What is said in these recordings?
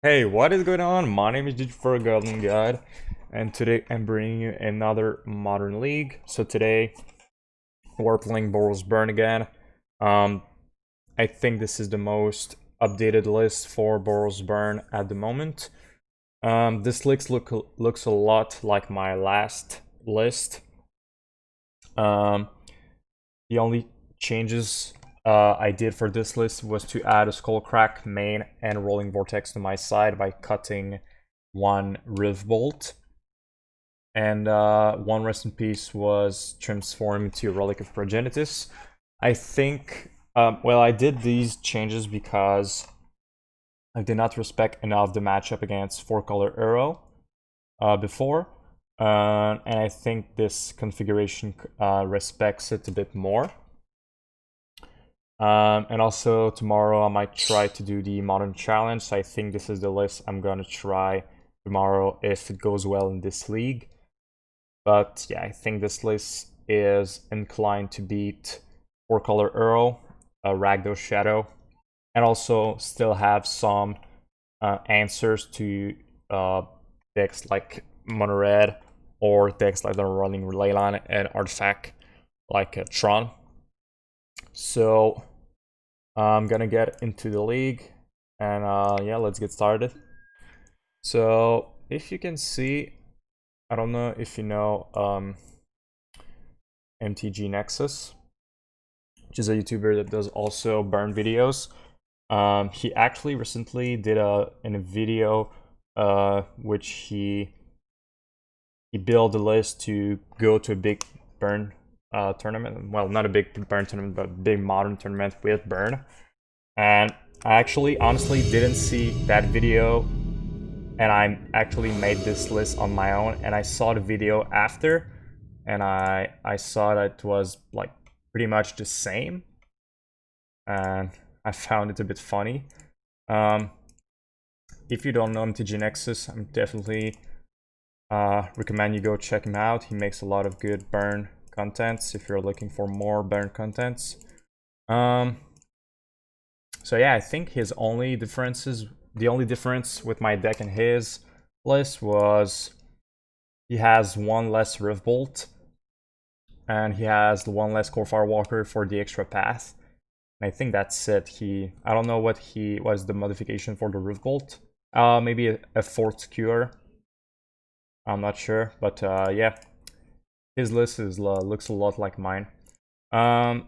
Hey, what is going on? My name is ggforgoblinguide, and today I'm bringing you another Modern League. So today we're playing Boros Burn again. Um, I think this is the most updated list for Boros Burn at the moment. This list looks a lot like my last list. The only changes I did for this list was to add a Skullcrack main and Roiling Vortex to my side by cutting one Riv Bolt. And one Rest in Peace was transformed to Relic of Progenitus. I think, well, I did these changes because I did not respect enough the matchup against 4-color Arrow before. And I think this configuration respects it a bit more. And also tomorrow I might try to do the Modern Challenge, so I think this is the list I'm gonna try tomorrow if it goes well in this league. But yeah, I think this list is inclined to beat 4-color Arrow, Ragdoll Shadow, and also still have some answers to decks like Mono Red or decks like the Running Leyline and Artifact like Tron. So I'm gonna get into the league, and yeah, let's get started. So if you can see, I don't know if you know MTG Nexus, which is a YouTuber that does also burn videos. He actually recently did in a video which he built a list to go to a big burn tournament. Well, not a big burn tournament, but a big modern tournament with burn. And I actually honestly didn't see that video, and I actually made this list on my own, and I saw the video after, and I saw that it was like pretty much the same, and I found it a bit funny. If you don't know MTG Nexus, I'm definitely recommend you go check him out. He makes a lot of good burn contents if you're looking for more burn contents. So yeah, I think the only difference with my deck and his list was he has one less Riv Bolt, and he has one less Kor Firewalker for the extra path. And I think that's it. I don't know what was the modification for the Riv Bolt. Maybe a fourth Skewer. I'm not sure, but yeah, his list looks a lot like mine. Alright,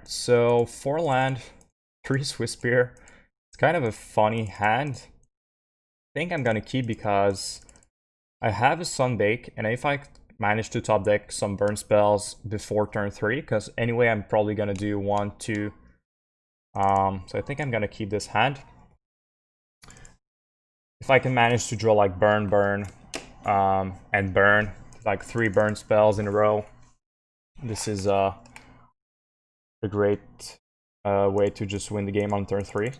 so 4 land, 3 Swiftspear. It's kind of a funny hand. I think I'm gonna keep because I have a Sunbake, and if I manage to top deck some burn spells before turn 3, because anyway I'm probably gonna do 1, 2. So I think I'm gonna keep this hand. If I can manage to draw like burn, and burn, like 3 burn spells in a row, this is a great way to just win the game on turn 3. Of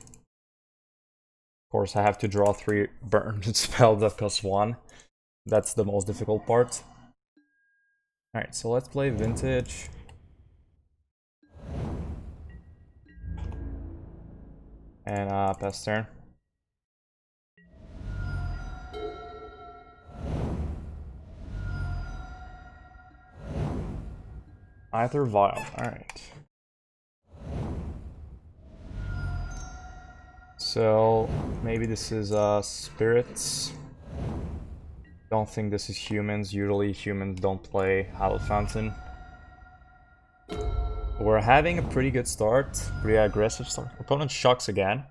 course, I have to draw 3 burn spells that cost 1. That's the most difficult part. Alright, so let's play Vintage. And pass turn. Either Vial, alright. So maybe this is Spirits. Don't think this is Humans. Usually humans don't play Hallowed Fountain. We're having a pretty good start, pretty aggressive start. Opponent shocks again.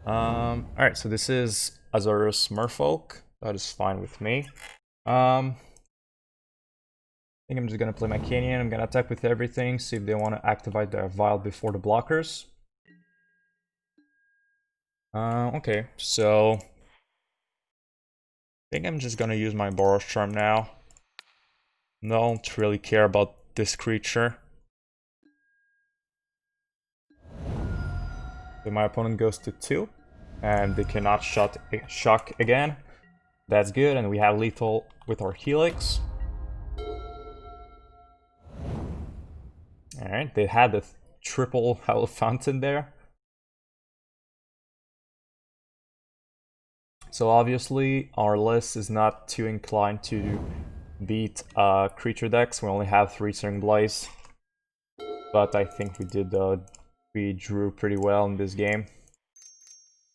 Alright, so this is Azorius Merfolk. That is fine with me. I think I'm just gonna play my Canyon. I'm gonna attack with everything, see if they want to activate their Vial before the blockers. Okay, so I think I'm just gonna use my Boros Charm now. Don't really care about this creature. So my opponent goes to 2, and they cannot shock again. That's good, and we have lethal with our Helix. Alright, they had the triple Hallowed Fountain there. So obviously our list is not too inclined to beat creature decks. We only have 3 Searing Blaze, but I think we drew pretty well in this game.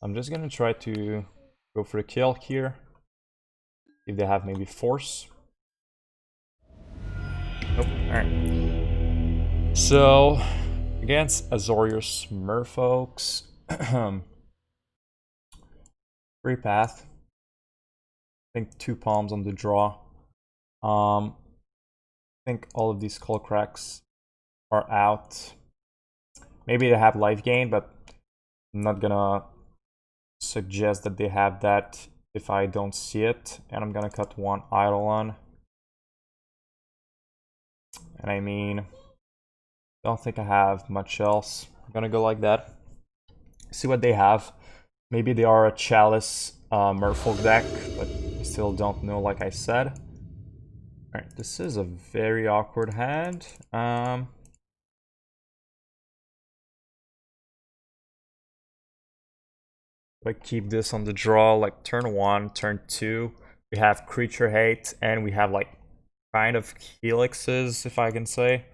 I'm just gonna try to go for a kill here. If they have maybe Force. Nope. Alright. So against Azorius Merfolks. Free path. I think 2 palms on the draw. I think all of these Skullcracks are out. Maybe they have life gain, but I'm not gonna suggest that they have that if I don't see it. And I'm gonna cut 1 Eidolon. And I mean, don't think I have much else. I'm gonna go like that. See what they have. Maybe they are a Chalice Merfolk deck, but I still don't know, like I said. Alright, this is a very awkward hand. If I keep this on the draw, like turn 1, turn 2, we have Creature Hate, and we have like kind of helixes, if I can say.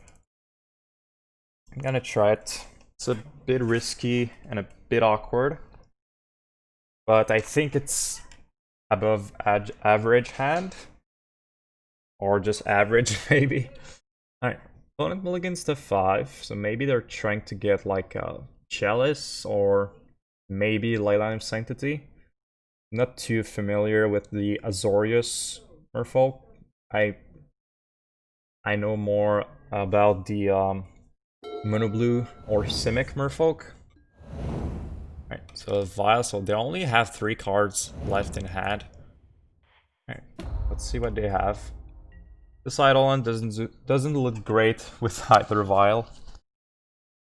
I'm gonna try it. It's a bit risky and a bit awkward, but I think it's above average hand, or just average maybe. Alright, opponent mulligans to 5, so maybe they're trying to get like a Chalice or maybe Leyline of Sanctity. I'm not too familiar with the Azorius Merfolk. I know more about the Monoblue or Simic Merfolk. Alright, so Vile, so they only have 3 cards left in hand. Alright, let's see what they have. This Eidolon doesn't look great with either Vile.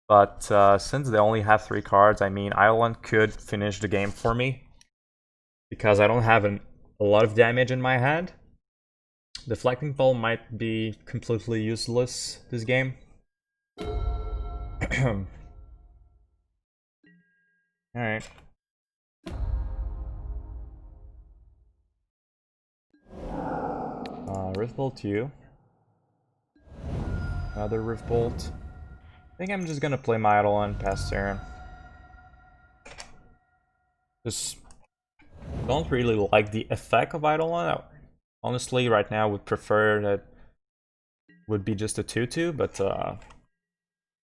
But since they only have 3 cards, I mean, Eidolon could finish the game for me. Because I don't have a lot of damage in my hand. Deflecting Palm might be completely useless this game. Alright. Rift Bolt to you. Another Rift Bolt. I think I'm just gonna play my Eidolon past turn. Just don't really like the effect of Eidolon. Honestly, right now, would prefer that would be just a 2/2, but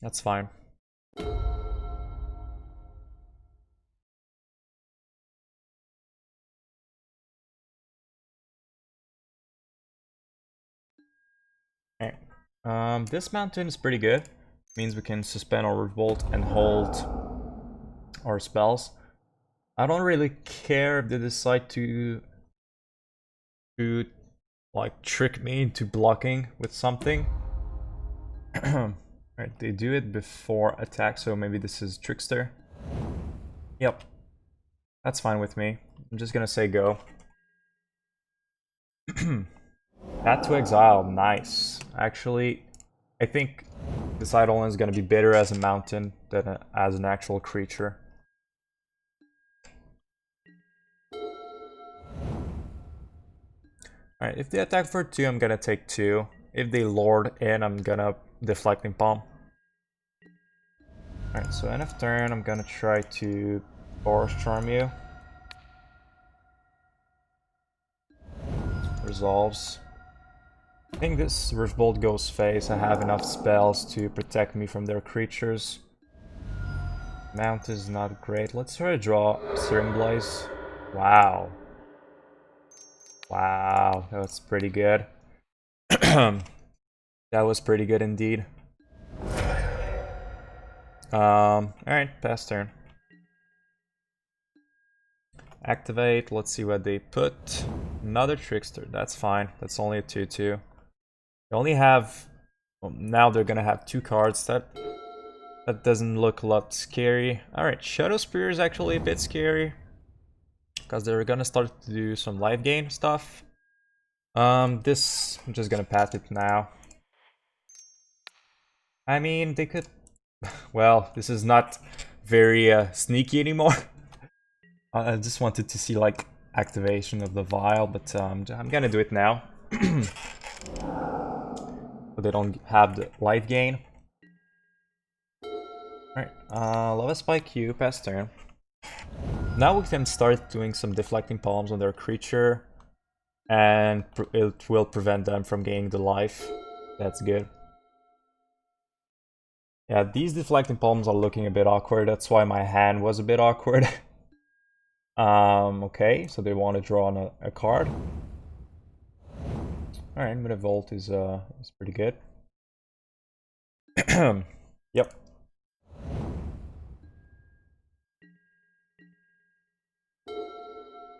that's fine. Okay. This mountain is pretty good. Means we can suspend our Revolt and hold our spells. I don't really care if they decide to like trick me into blocking with something. Alright, they do it before attack, so maybe this is Trickster. Yep. That's fine with me. I'm just gonna say go. Add to Exile, nice. Actually, I think this Eidolon is gonna be better as a mountain than as an actual creature. Alright, if they attack for 2, I'm gonna take 2. If they lord in, I'm gonna Deflecting Palm. Alright, so end of turn, I'm gonna try to Boros Charm you. Resolves. I think this Rift Bolt goes face. I have enough spells to protect me from their creatures. Mount is not great. Let's try to draw Searing Blaze. Wow. Wow, that's pretty good. That was pretty good indeed. Alright, pass turn. Activate, let's see what they put. Another Trickster, that's fine. That's only a 2/2. They only have... Well, now they're gonna have 2 cards. That doesn't look a lot scary. Alright, Shadow Spear is actually a bit scary. Because they're gonna start to do some life gain stuff. This, I'm just gonna pass it now. I mean, they could... Well, this is not very sneaky anymore. I just wanted to see, like, activation of the vial, but I'm gonna do it now. So they don't have the life gain. Alright, Lava Spike Q, pass turn. Now we can start doing some Deflecting Palms on their creature, and it will prevent them from gaining the life. That's good. Yeah, these Deflecting Palms are looking a bit awkward, that's why my hand was a bit awkward. Okay, so they want to draw on a card. Alright, but a Volt is pretty good. Yep.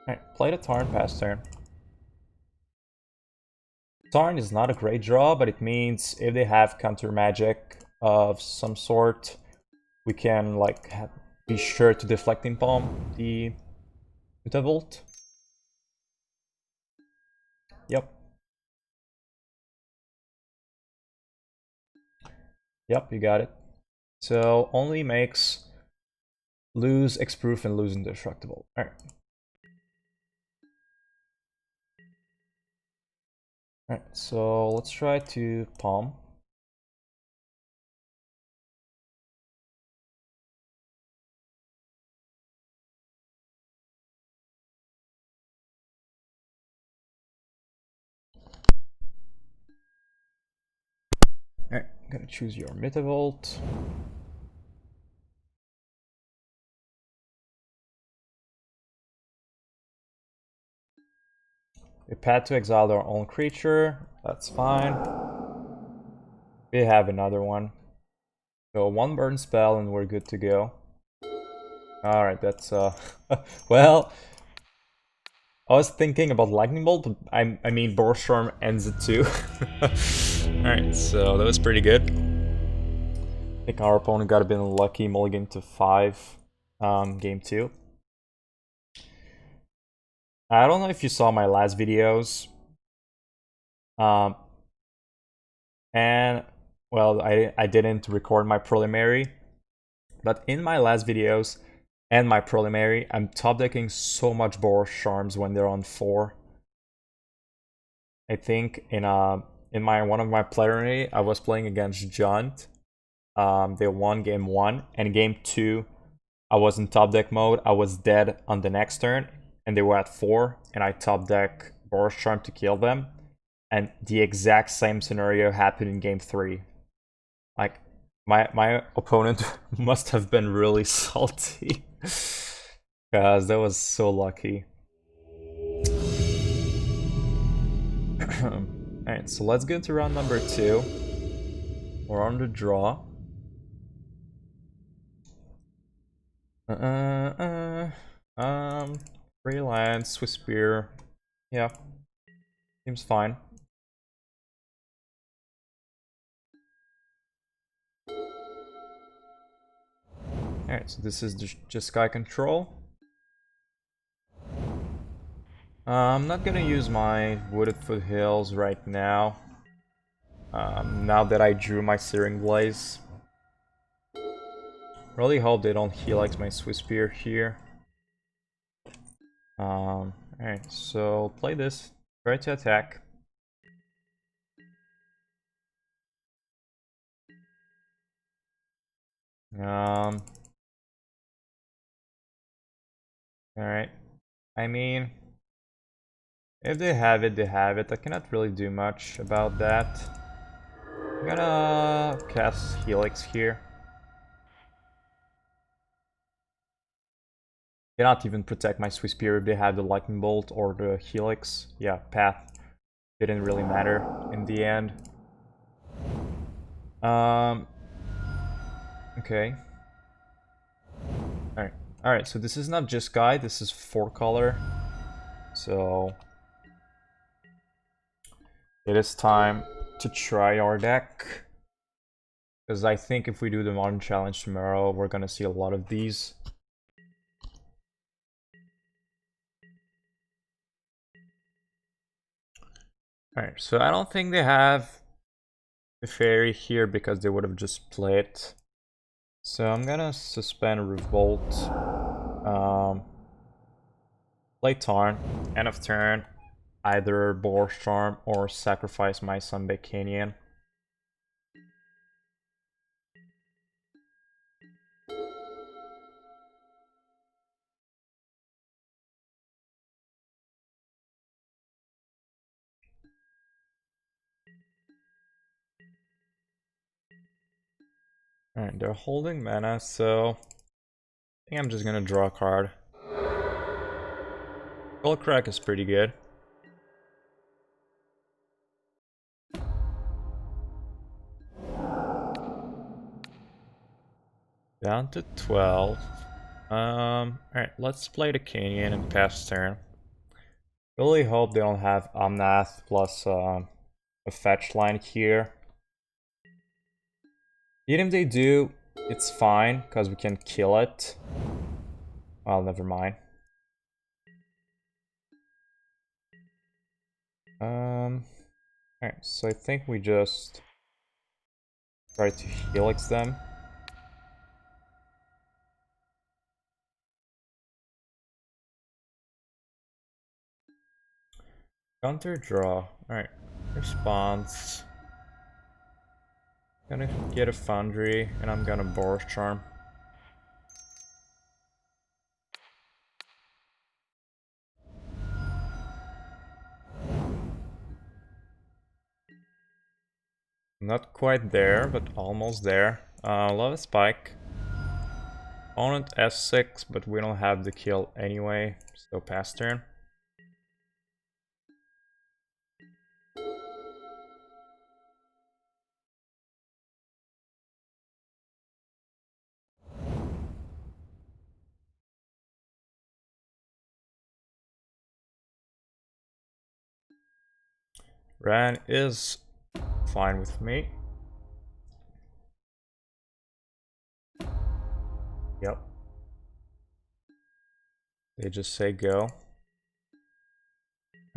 Alright, play the Tarn, pass turn. Tarn is not a great draw, but it means if they have counter magic of some sort, we can like be sure to Deflecting Palm the Volt. Yep. Yep, you got it. So only makes lose X-Proof and lose Indestructible. Alright. Alright, so let's try to Palm. Alright, gonna choose your Mythovolt. We pad to exile our own creature, that's fine. We have another one. So one burn spell and we're good to go. Alright, that's well, I was thinking about Lightning Bolt, but I mean Boros Charm ends it too. Alright, so that was pretty good. I think our opponent got a bit unlucky, mulligan to 5, game 2. I don't know if you saw my last videos. And, well, I didn't record my preliminary. But in my last videos and my preliminary, I'm top decking so much Boros Charms when they're on 4. I think in one of my preliminary, I was playing against Junt. They won game 1, and game 2, I was in top deck mode. I was dead on the next turn, and they were at 4, and I top deck Boros Charm to kill them. And the exact same scenario happened in game 3. Like, my opponent must have been really salty. Because that was so lucky. Alright, so let's get to round number 2. We're on the draw. Freelance, Swiftspear. Yeah. Seems fine. Alright, so this is just Sky Control. I'm not gonna use my Wooded Foothills right now. Now that I drew my Searing Blaze. Really hope they don't Helix my Swiftspear here. Alright, so play this. Try to attack. Alright. I mean, if they have it, they have it. I cannot really do much about that. I'm gonna cast Helix here. Cannot even protect my Swiftspear if they have the Lightning Bolt or the Helix. Yeah, path didn't really matter in the end. Okay. Alright, so this is not just Sky, this is 4-color. So it is time to try our deck. Because I think if we do the Modern Challenge tomorrow, we're gonna see a lot of these. Alright, so I don't think they have the Fairy here because they would have just played. So I'm gonna suspend Revolt. Play Tarn, end of turn, either Boros Charm or sacrifice my Sunbaked Canyon. Alright, they're holding mana, so I think I'm just gonna draw a card. Skullcrack is pretty good. Down to 12. Alright, let's play the Canyon and pass turn. Really hope they don't have Omnath plus a fetch line here. Even if they do, it's fine, because we can kill it. Well, never mind. Alright, so I think we just try to Helix them. Counter draw. Alright. Response. Gonna get a Foundry, and I'm gonna Boros Charm. Not quite there, but almost there. Love a spike. Opponent S6, but we don't have the kill anyway, so pass turn. Ran is fine with me. Yep. They just say go.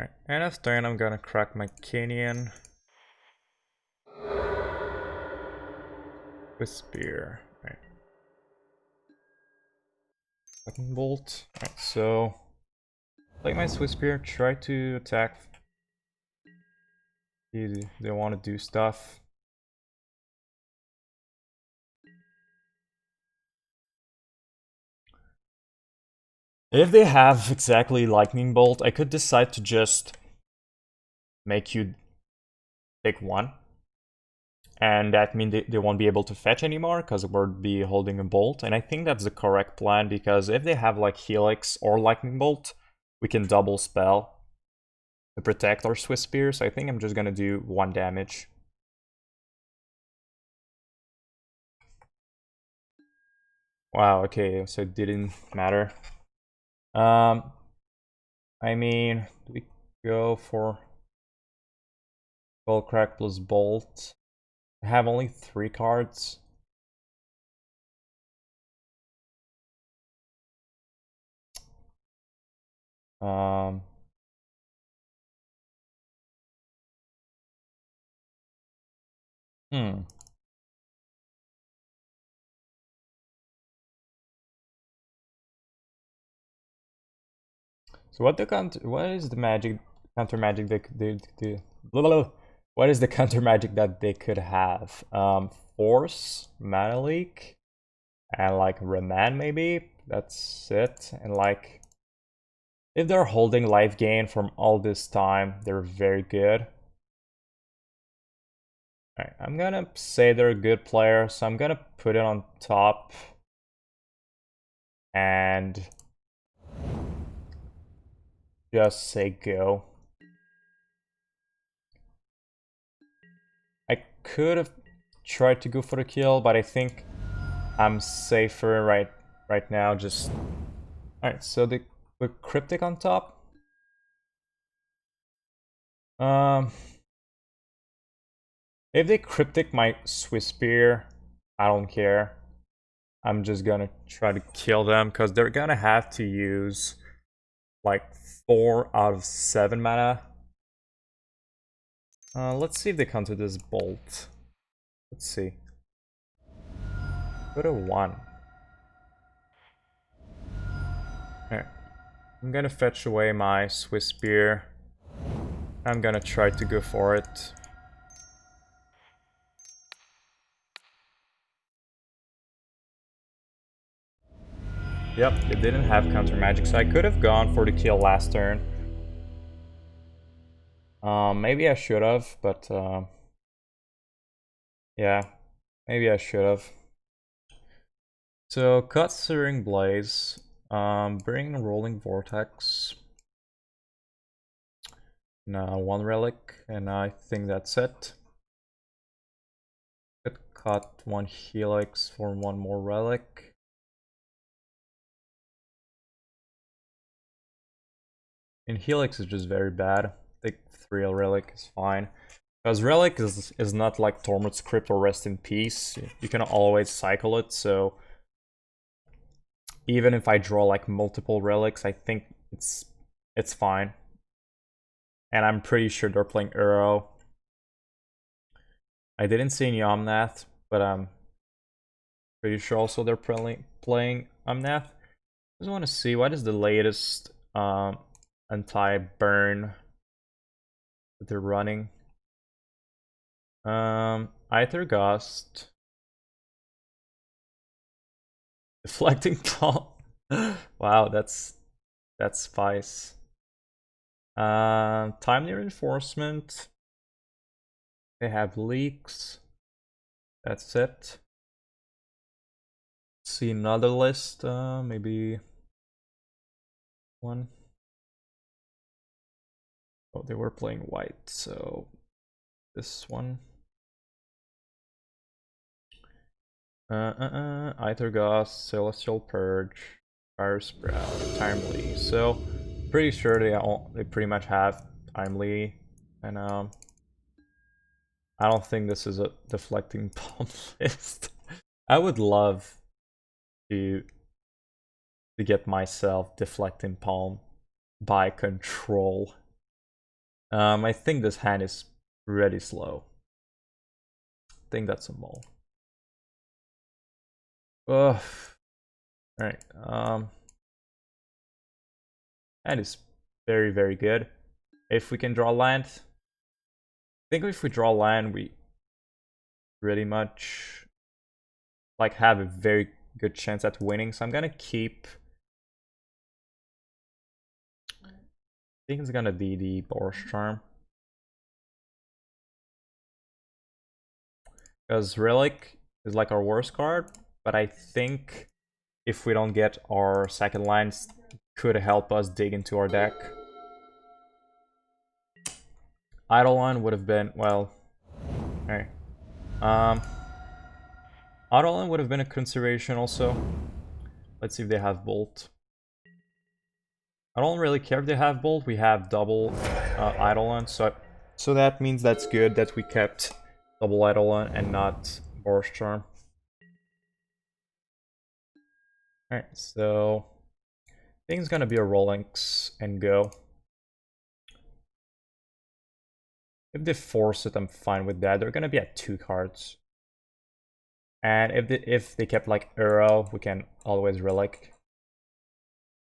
Alright, end of turn, I'm gonna crack my Canyon. Swiftspear. Alright. Lightning Bolt. Alright, so play my Swiftspear, try to attack. They want to do stuff. If they have exactly Lightning Bolt, I could decide to just make you take one. And that means they won't be able to fetch anymore because we'll be holding a Bolt. And I think that's the correct plan, because if they have like Helix or Lightning Bolt, we can double spell to protect our Swiftspear. So I think I'm just gonna do 1 damage. Wow, okay, so it didn't matter. I mean, do we go for Skullcrack plus Bolt? I have only 3 cards. Um, hmm. So what is the counter magic blah, blah, blah. What is the counter magic that they could have? Force, Mana Leak, and like Remand maybe? That's it. And like, if they're holding life gain from all this time, they're very good. Alright, I'm gonna say they're a good player, so I'm gonna put it on top. And just say go. I could have tried to go for the kill, but I think I'm safer right now. Just alright. So the Cryptic on top. If they Cryptic my Swiftspear, I don't care. I'm just gonna try to kill them because they're gonna have to use like 4 out of 7 mana. Let's see if they counter this Bolt. Let's see. Go to 1. Alright. I'm gonna fetch away my Swiftspear. I'm gonna try to go for it. Yep, it didn't have counter magic, so I could have gone for the kill last turn. Maybe I should have, but yeah, maybe I should have. So cut Searing Blaze, bring Roiling Vortex. Now one relic, and I think that's it. Could cut one Helix for one more relic. And Helix is just very bad. I think 3 Relic is fine. Because Relic is not like Tormod's Crypt or Rest in Peace. You can always cycle it, so even if I draw like multiple relics, I think it's fine. And I'm pretty sure they're playing Uro. I didn't see any Omnath, but I'm pretty sure also they're playing Omnath. I just want to see what is the latest anti-burn that they're running. Aether Gust. Deflecting Palm. Wow, that's spice. Timely Reinforcement. They have leaks. That's it. See another list, maybe one. Oh, they were playing white, so this one. Aether Gust, Celestial Purge, Fire Sprout, Timely. So pretty sure they pretty much have Timely, and I don't think this is a Deflecting Palm list. I would love to get myself Deflecting Palm by control. I think this hand is pretty slow. I think that's a mole. Ugh. Alright, that is very, very good. If we can draw land, I think if we draw land, we pretty much like have a very good chance at winning. So I'm gonna keep. I think it's gonna be the Boros Charm, because Relic is like our worst card, but I think if we don't get our second lines, could help us dig into our deck. Eidolon would have been, well, alright. Eidolon would have been a consideration also. Let's see if they have Bolt. I don't really care if they have Bolt. We have double Eidolon, so that means that's good that we kept double Eidolon and not Boros Charm. Alright, so I think it's gonna be a Rolinx and go. If they force it, I'm fine with that. They're gonna be at 2 cards. And if they kept like Uro, we can always Relic.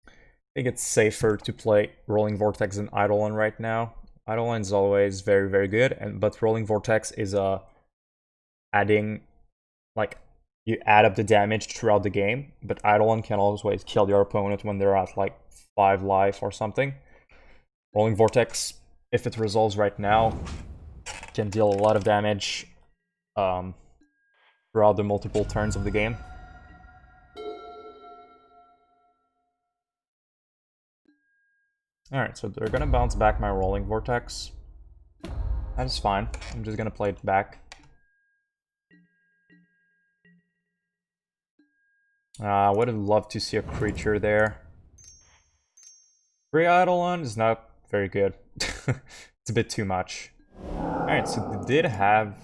I think it's safer to play Roiling Vortex than Eidolon right now. Eidolon is always very, very good, but Roiling Vortex is adding, like, you add up the damage throughout the game, but Eidolon can always kill your opponent when they're at like 5 life or something. Roiling Vortex, if it resolves right now, can deal a lot of damage throughout the multiple turns of the game. Alright, so they're gonna bounce back my Roiling Vortex. That's fine. I'm just gonna play it back. I would have loved to see a creature there. 3 Eidolon is not very good. It's a bit too much. Alright, so they did have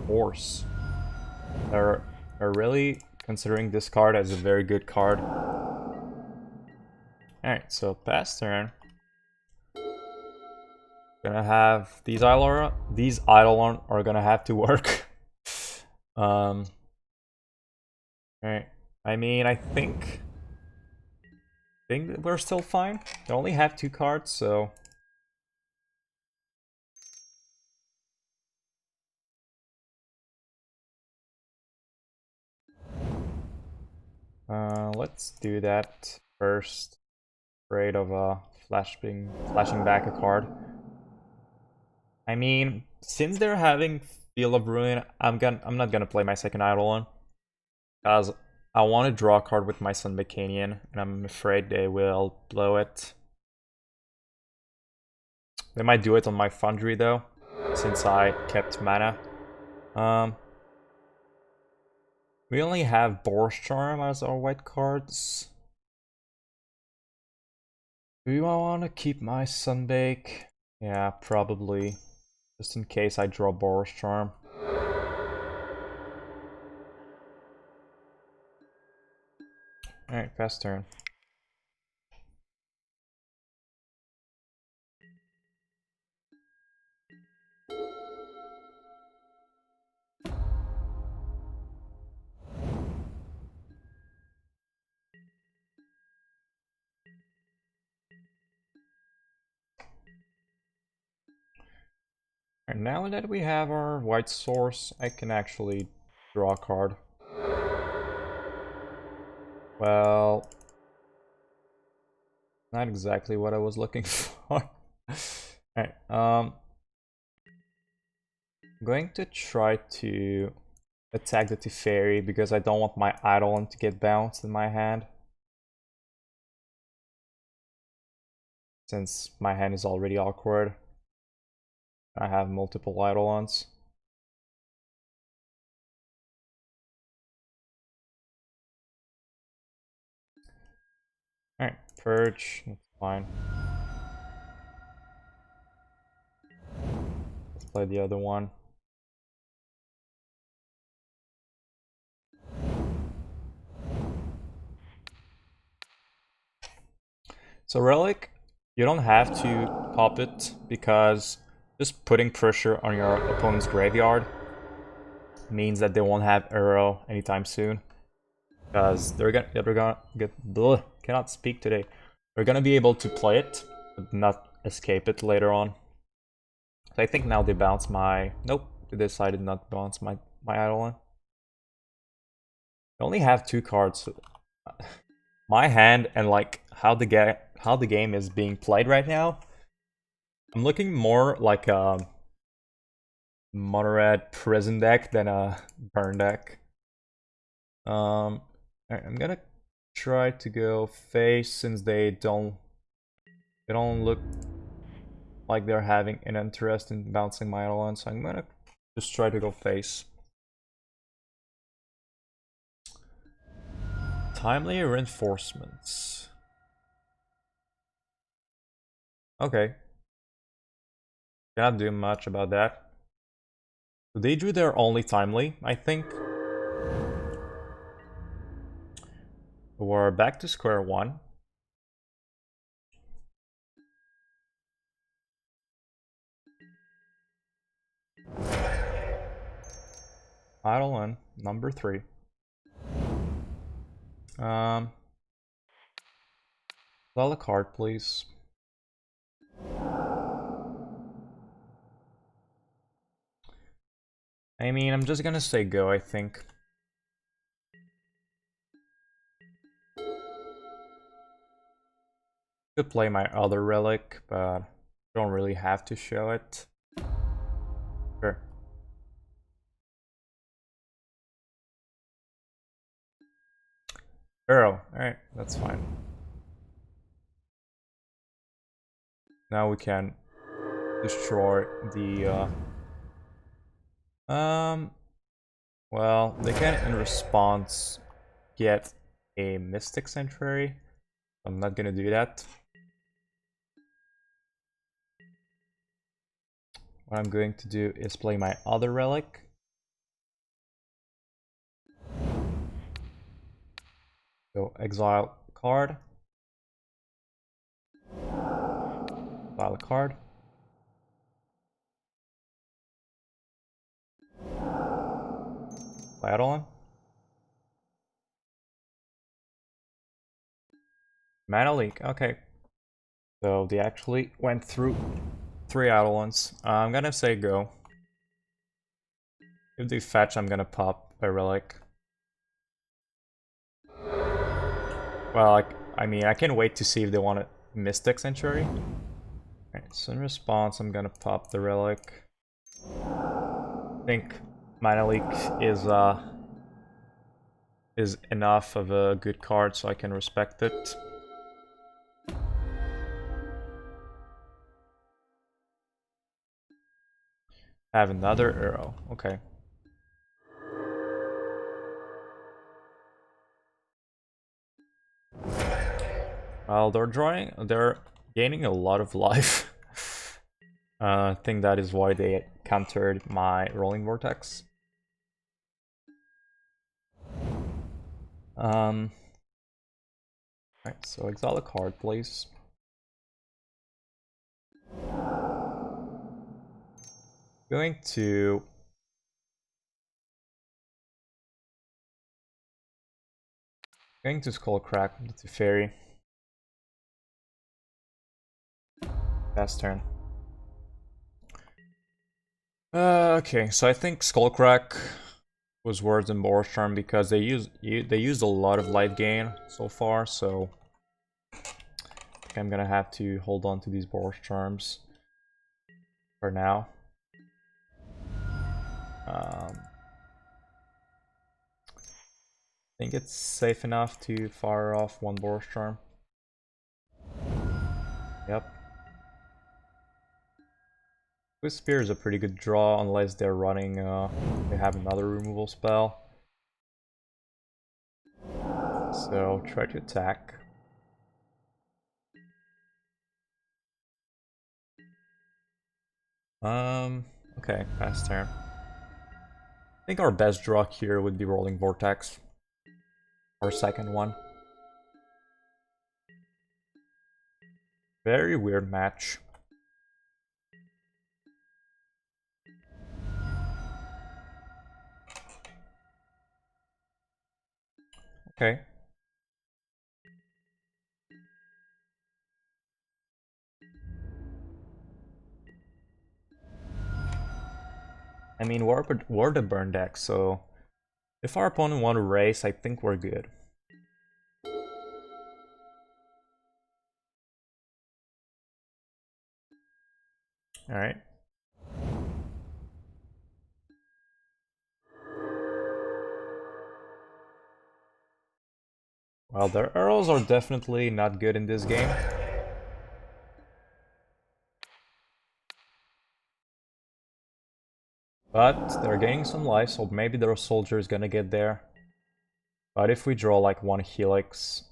Force. They're really considering this card as a very good card. Alright, so pass turn. Gonna have these Eidolon are gonna have to work. Alright. I mean, I think think that we're still fine. They only have 2 cards, so... let's do that first. Afraid of flashing back a card. I mean, since they're having Field of Ruin, I'm not gonna play my second Eidolon, because I want to draw a card with my Sunbaked Canyon, and I'm afraid they will blow it. They might do it on my Foundry though, since I kept mana. We only have Boros Charm as our white cards. Do I want to keep my Sunbake? Yeah, probably. Just in case I draw Boros Charm. Alright, fast turn. And now that we have our white source, I can actually draw a card. Well, not exactly what I was looking for. Alright, I'm going to try to attack the Teferi because I don't want my Eidolon to get bounced in my hand. Since my hand is already awkward. I have multiple Eidolons. Alright, Purge, that's fine. Let's play the other one. So Relic, you don't have to pop it, because just putting pressure on your opponent's graveyard means that they won't have Arrow anytime soon. Because they're gonna get cannot speak today. They're gonna be able to play it, but not escape it later on. So I think now they bounce my... Nope, they decided not to bounce my Eidolon. I only have 2 cards. My hand and like how the game is being played right now, I'm looking more like a mono red prison deck than a burn deck. I'm gonna try to go face since they don't look like they're having an interest in bouncing my Eidolon, so I'm gonna just try to go face. Timely reinforcements. Okay. Cannot do much about that. So they drew their only timely, I think. We're back to square one. Eidolon, number 3. Draw a card, please. I mean, I'm just gonna say go, I think. Could play my other relic, but don't really have to show it. Sure. Arrow, alright, that's fine. Now we can destroy the well, they can in response get a Mystic Sanctuary. I'm not gonna do that. What I'm going to do is play my other relic. So exile card. Exile a card. Play Eidolon. Mana leak, okay. So they actually went through 3 Eidolons. I'm gonna say go. If they fetch, I'm gonna pop a relic. Well, I mean, I can wait to see if they want a Mystic Sanctuary. Alright, so in response, I'm gonna pop the relic. I think Mana Leak is enough of a good card, so I can respect it. Have another arrow. Okay. Well, they're gaining a lot of life. I think that is why they countered my Roiling Vortex. Right, so exile a card, please. Going to Skullcrack to Fairy. Last turn. Okay, so I think Skullcrack was worse than Boros Charm because they used a lot of light gain so far, so I think I'm gonna have to hold on to these Boros Charms for now. I think it's safe enough to fire off one Boros Charm. Yep. Swiftspear is a pretty good draw unless they're running, they have another removal spell. So try to attack. Okay, pass turn. I think our best draw here would be Roiling Vortex. Our second one. Very weird match. Okay. I mean, we're the burn deck, so if our opponent want to race, I think we're good. Alright. Well, their arrows are definitely not good in this game. But they're gaining some life, so maybe their soldier is gonna get there. But if we draw like one Helix,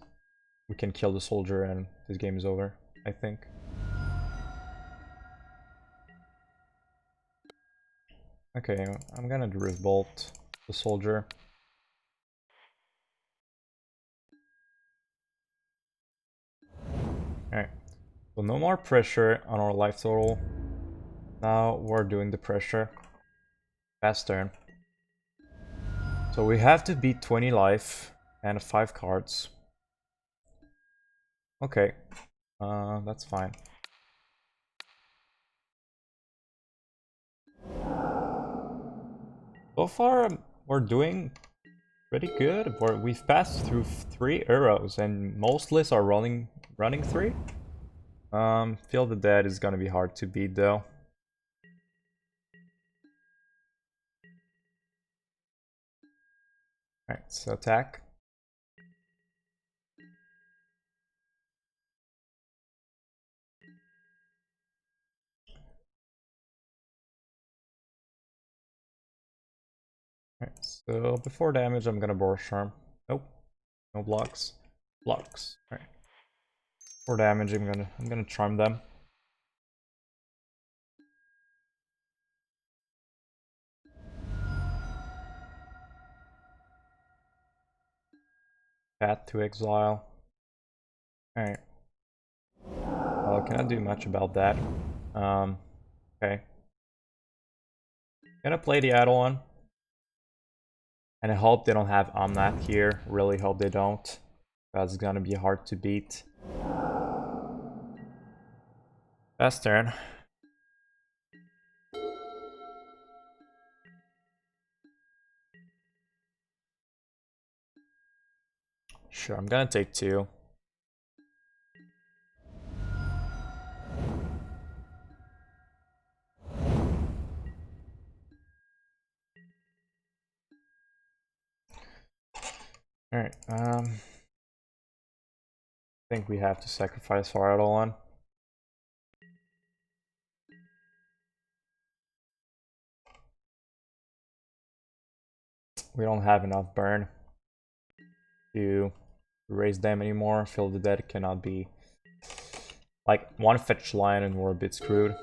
we can kill the soldier and this game is over, I think. Okay, I'm gonna Drift Bolt the soldier. Alright, so no more pressure on our life total. Now we're doing the pressure. Fast turn. So we have to beat 20 life and 5 cards. Okay, that's fine. So far, we're doing pretty good. We've passed through 3 arrows, and most lists are running 3. Feel the Dead is gonna be hard to beat though. Alright, so attack. Alright, so before damage, I'm gonna Boros Charm. Nope, no blocks. Blocks. Alright. For damage, I'm gonna charm them. Path to Exile. Alright. Well, cannot do much about that. Okay. Gonna play the Eidolon. And I hope they don't have Omnath here. Really hope they don't. That's gonna be hard to beat. Last turn. Sure, I'm gonna take 2. Alright, I think we have to sacrifice our Eidolon. We don't have enough burn to raise them anymore. Fill the Dead cannot be like one fetch line and we're a bit screwed.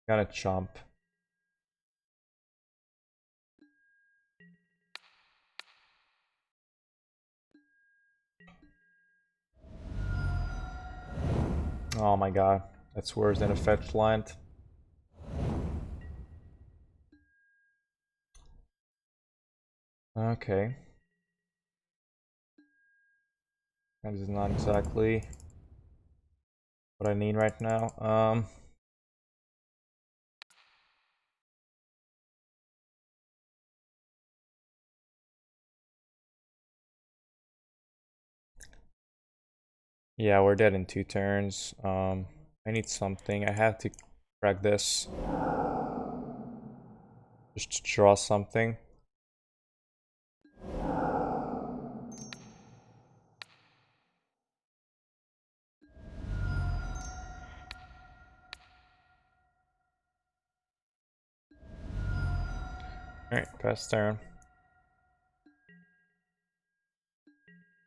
Gonna chomp. Oh my god, that's worse than a fetch line. Okay. That is not exactly what I need right now. Yeah, we're dead in 2 turns. I need something. I have to crack this. Just to draw something. Alright, pass turn.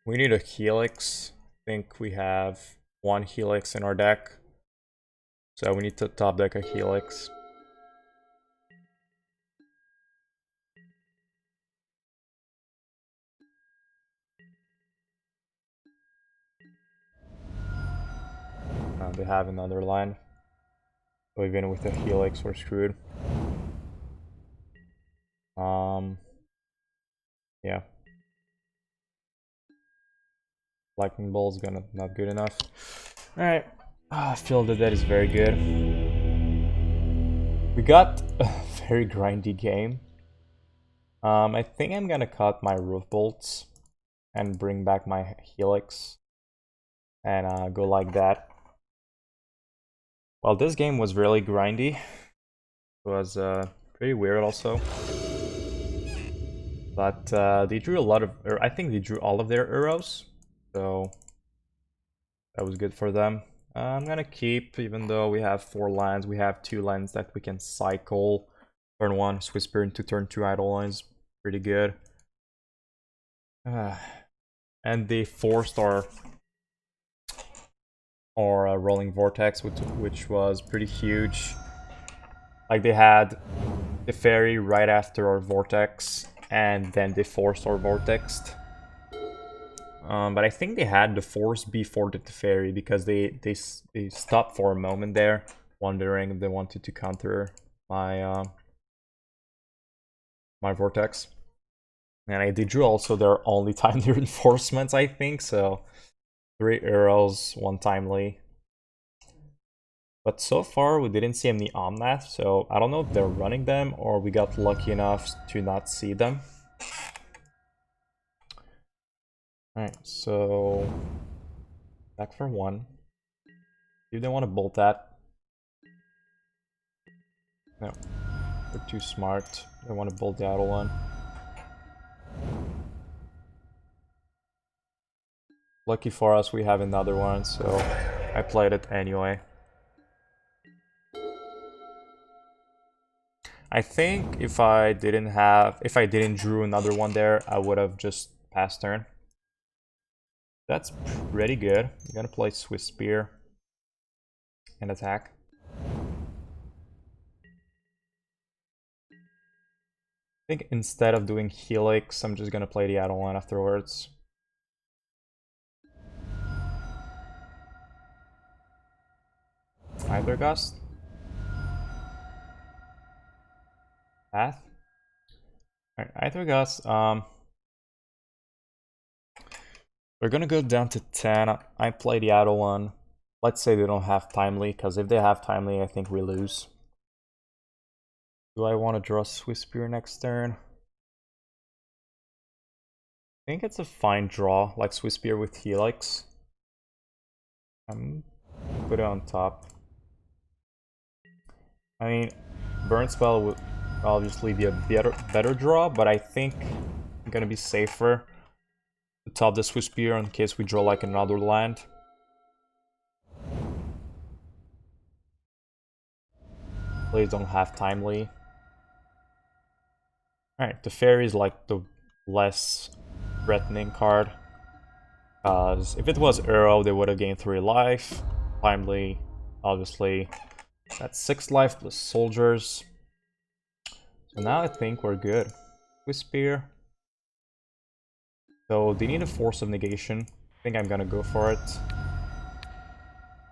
We need a Helix. I think we have 1 Helix in our deck. So we need to top deck a Helix. They have another line. So even with a Helix, we're screwed. Yeah. Lightning Bolt's gonna not good enough. Alright. Fill the Dead is very good. We got a very grindy game. I think I'm gonna cut my Roof Bolts and bring back my Helix and go like that. Well, this game was really grindy. It was pretty weird also. But they drew a lot of, or I think they drew all of their arrows, so that was good for them. I'm gonna keep, even though we have 4 lands, we have 2 lands that we can cycle. Turn 1, Swiftspear into turn 2 Eidolon is pretty good. And they forced our Roiling Vortex, which was pretty huge. Like they had the Fairy right after our Vortex, and then they forced our Vortex. But I think they had the Force before the Teferi because they stopped for a moment there, wondering if they wanted to counter my my Vortex. And they drew also their only timely reinforcements, I think, so 3 arrows, 1 timely. But so far we didn't see any Omnath, so I don't know if they're running them or we got lucky enough to not see them. Alright, so back for 1. Do they want to bolt that? No. They're too smart. They want to bolt the Eidolon. Lucky for us, we have another one, so I played it anyway. I think if I didn't drew another one there, I would have just passed turn. That's pretty good. I'm gonna play Swiftspear and attack. I think instead of doing Helix, I'm just gonna play the Eidolon afterwards. Either Gust. Path. Alright, Either Gust. We're gonna go down to 10. I play the Eidolon. Let's say they don't have Timely, because if they have Timely, I think we lose. Do I want to draw Swiftspear next turn? I think it's a fine draw, like Swiftspear with Helix. Put it on top. I mean, Burn Spell would obviously be a better draw, but I think I'm gonna be safer to top the Swiftspear in case we draw like another land. Please don't have Timely. Alright, the Fairy is like the less threatening card. Because if it was Arrow, they would have gained 3 life. Timely, obviously, that's 6 life plus Soldiers. So now I think we're good. Swiftspear. So they need a Force of Negation. I think I'm gonna go for it.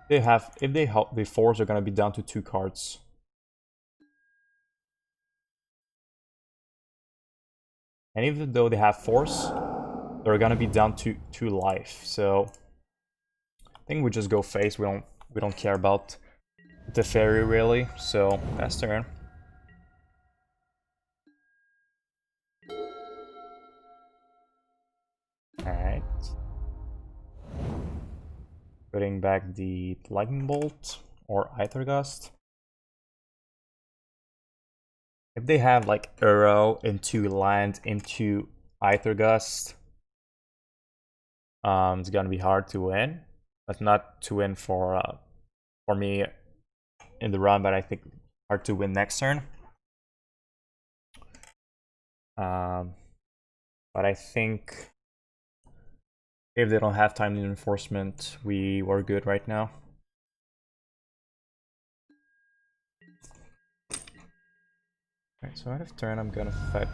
If they force, they're gonna be down to 2 cards. And even though they have Force, they're gonna be down to 2 life. So I think we just go face. We don't care about the Fairy really. So pass turn. Alright. Putting back the Lightning Bolt or Aether Gust. If they have like Arrow into land into Aether Gust, it's gonna be hard to win, but not to win for me in the run, but I think hard to win next turn. But I think if they don't have Timely Reinforcement, we were good right now. Alright, so out of turn, I'm gonna fetch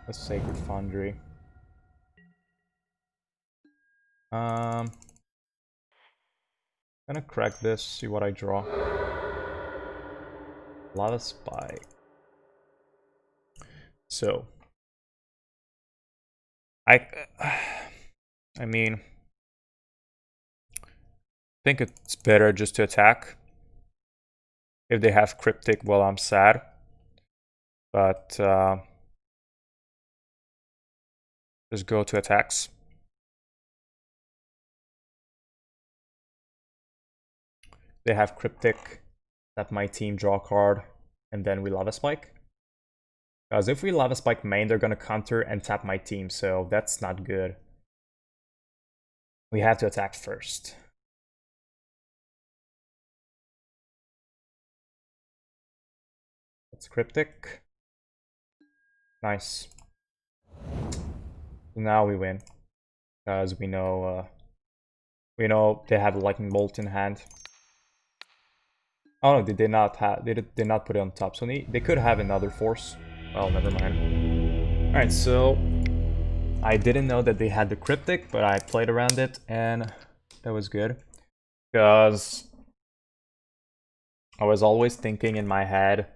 a Sacred Foundry. Gonna crack this, see what I draw. Lava Spike. So, I mean, I think it's better just to attack. If they have Cryptic, well, I'm sad. But just go to attacks. They have Cryptic, let my team draw a card, and then we Lava Spike. Because if we Lava Spike main, they're gonna counter and tap my team, so that's not good. We have to attack first. That's Cryptic. Nice. Now we win. Because we know they have a Lightning Bolt in hand. Oh no, they did not put it on top, so they could have another Force. Well, never mind. Alright, so I didn't know that they had the Cryptic, but I played around it, and that was good. Because I was always thinking in my head,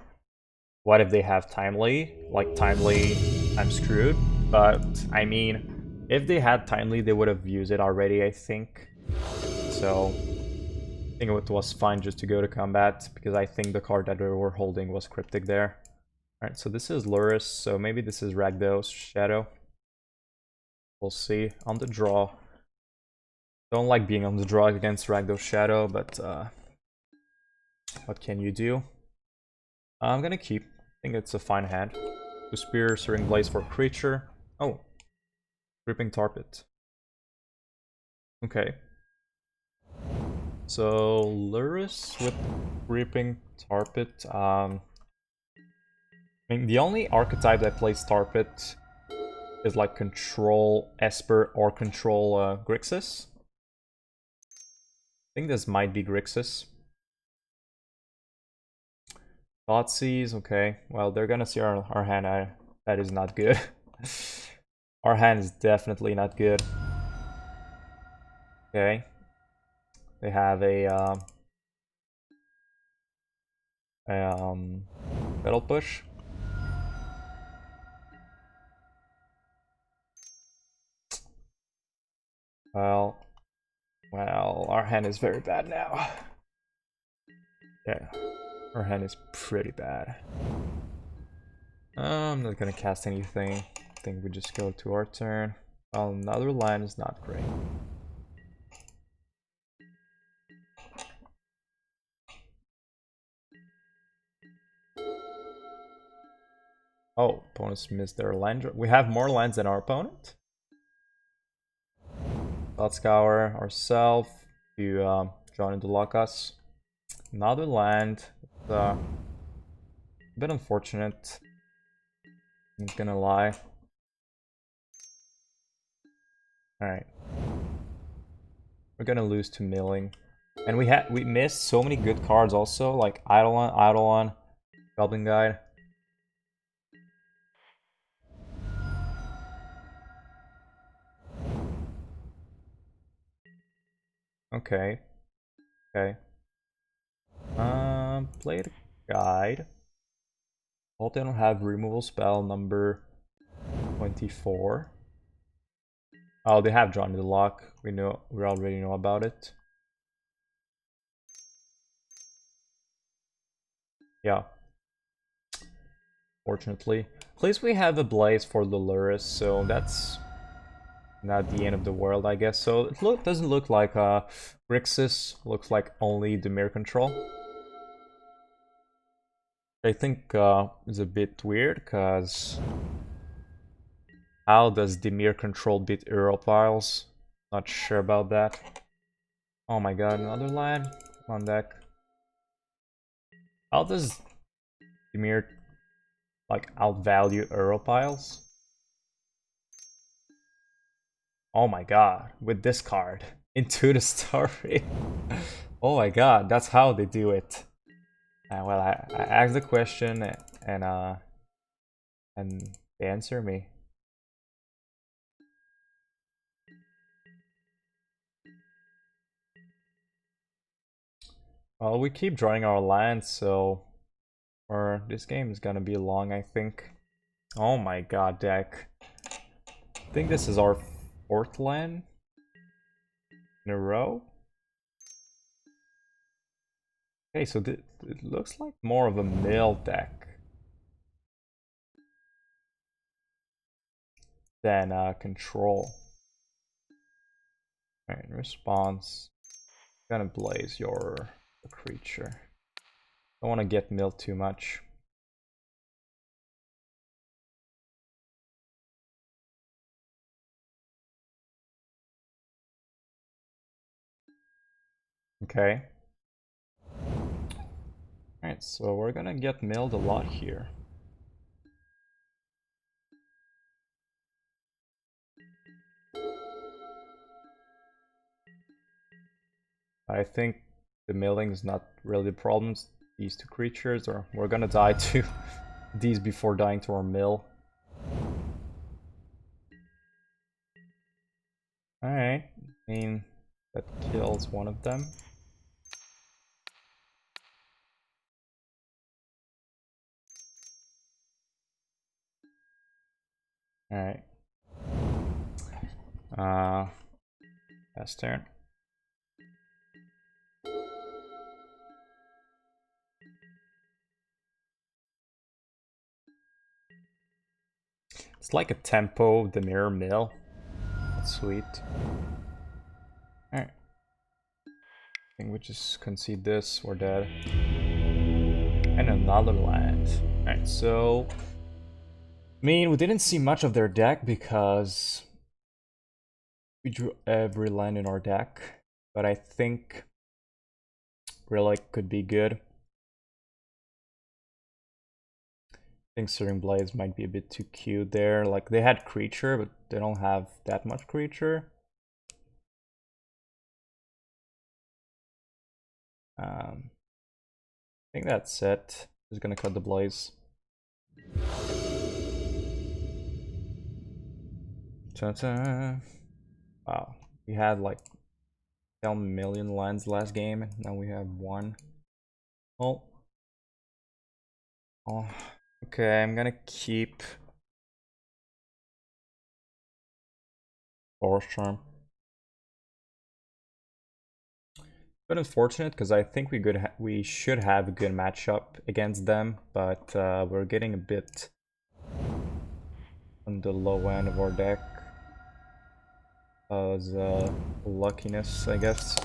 what if they have Timely? Like, Timely, I'm screwed. But, I mean, if they had Timely, they would have used it already, I think. So, I think it was fine just to go to combat, because I think the card that they were holding was Cryptic there. Alright, so this is Luris, so maybe this is Rakdos Shadow. We'll see. On the draw. Don't like being on the draw against Rakdos Shadow, but what can you do? I'm gonna keep. I think it's a fine hand. Swiftspear, Searing Blaze for creature. Oh. Gripping Tar Pit. Okay. So, Luris with Gripping Tar Pit. I mean, the only archetype that plays Tar Pit is like Control Esper or Control Grixis. I think this might be Grixis. Thoughtseize, okay. Well, they're gonna see our hand. That is not good. Our hand is definitely not good. Okay. They have a Battle Push. Well, our hand is very bad now. Yeah, our hand is pretty bad. I'm not gonna cast anything. I think we just go to our turn. Well, another land is not great. Oh, opponents missed their land. We have more lands than our opponent. Let's scour ourselves to join and lock us. Another land. It's a bit unfortunate. I'm not gonna lie. Alright. We're gonna lose to milling. And we missed so many good cards also, like Eidolon, Goblin Guide. Okay. Okay. Play the guide. Hope they don't have removal spell number 24. Oh, they have Johnny the Lock. We already know about it. Yeah. Fortunately. At least we have a Blaze for Luluris, so that's not the end of the world, I guess. So it doesn't look like Grixis, looks like only the mirror control. I think it's a bit weird, because how does the mirror control beat Europiles? Not sure about that. Oh my god, another land on deck. How does the mirror like outvalue Europiles? Oh my god, with this card into the story. Oh my god, that's how they do it. Well, I asked the question and they answer me. Well, we keep drawing our lands, so or this game is gonna be long, I think. Oh my god, deck. I think this is our 4th land in a row. Okay, so it looks like more of a mill deck than control. Alright, response. Gonna blaze your creature. Don't want to get milled too much. Okay. Alright, so we're gonna get milled a lot here. I think the milling is not really the problem. These 2 creatures, or we're gonna die to these before dying to our mill. Alright, I mean, that kills one of them. Alright. Last turn. It's like a tempo, the mirror mill. That's sweet. Alright. I think we just concede this, we're dead. And another land. Alright, so I mean, we didn't see much of their deck because we drew every land in our deck, but I think Relic could be good. I think Searing Blaze might be a bit too cute there. Like, they had creature, but they don't have that much creature. I think that's it. Just gonna cut the Blaze. Ta-ta. Wow, we had like 10 million lands last game, now we have 1. Oh. Okay, I'm gonna keep Boros Charm. But unfortunate, because I think we should have a good matchup against them, but we're getting a bit on the low end of our deck. As luckiness, I guess.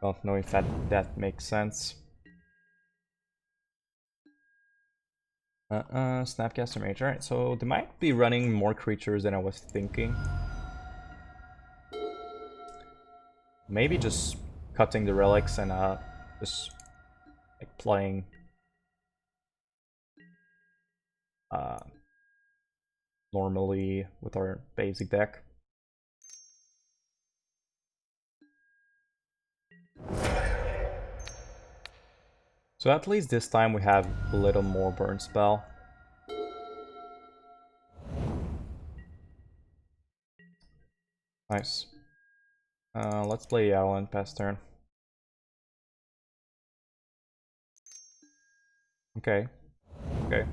Don't know if that makes sense. Snapcaster Mage. Alright, so they might be running more creatures than I was thinking. Maybe just cutting the relics and just like playing normally with our basic deck. So at least this time we have a little more burn spell. Nice. Let's play Eidolon past turn. Okay. Okay.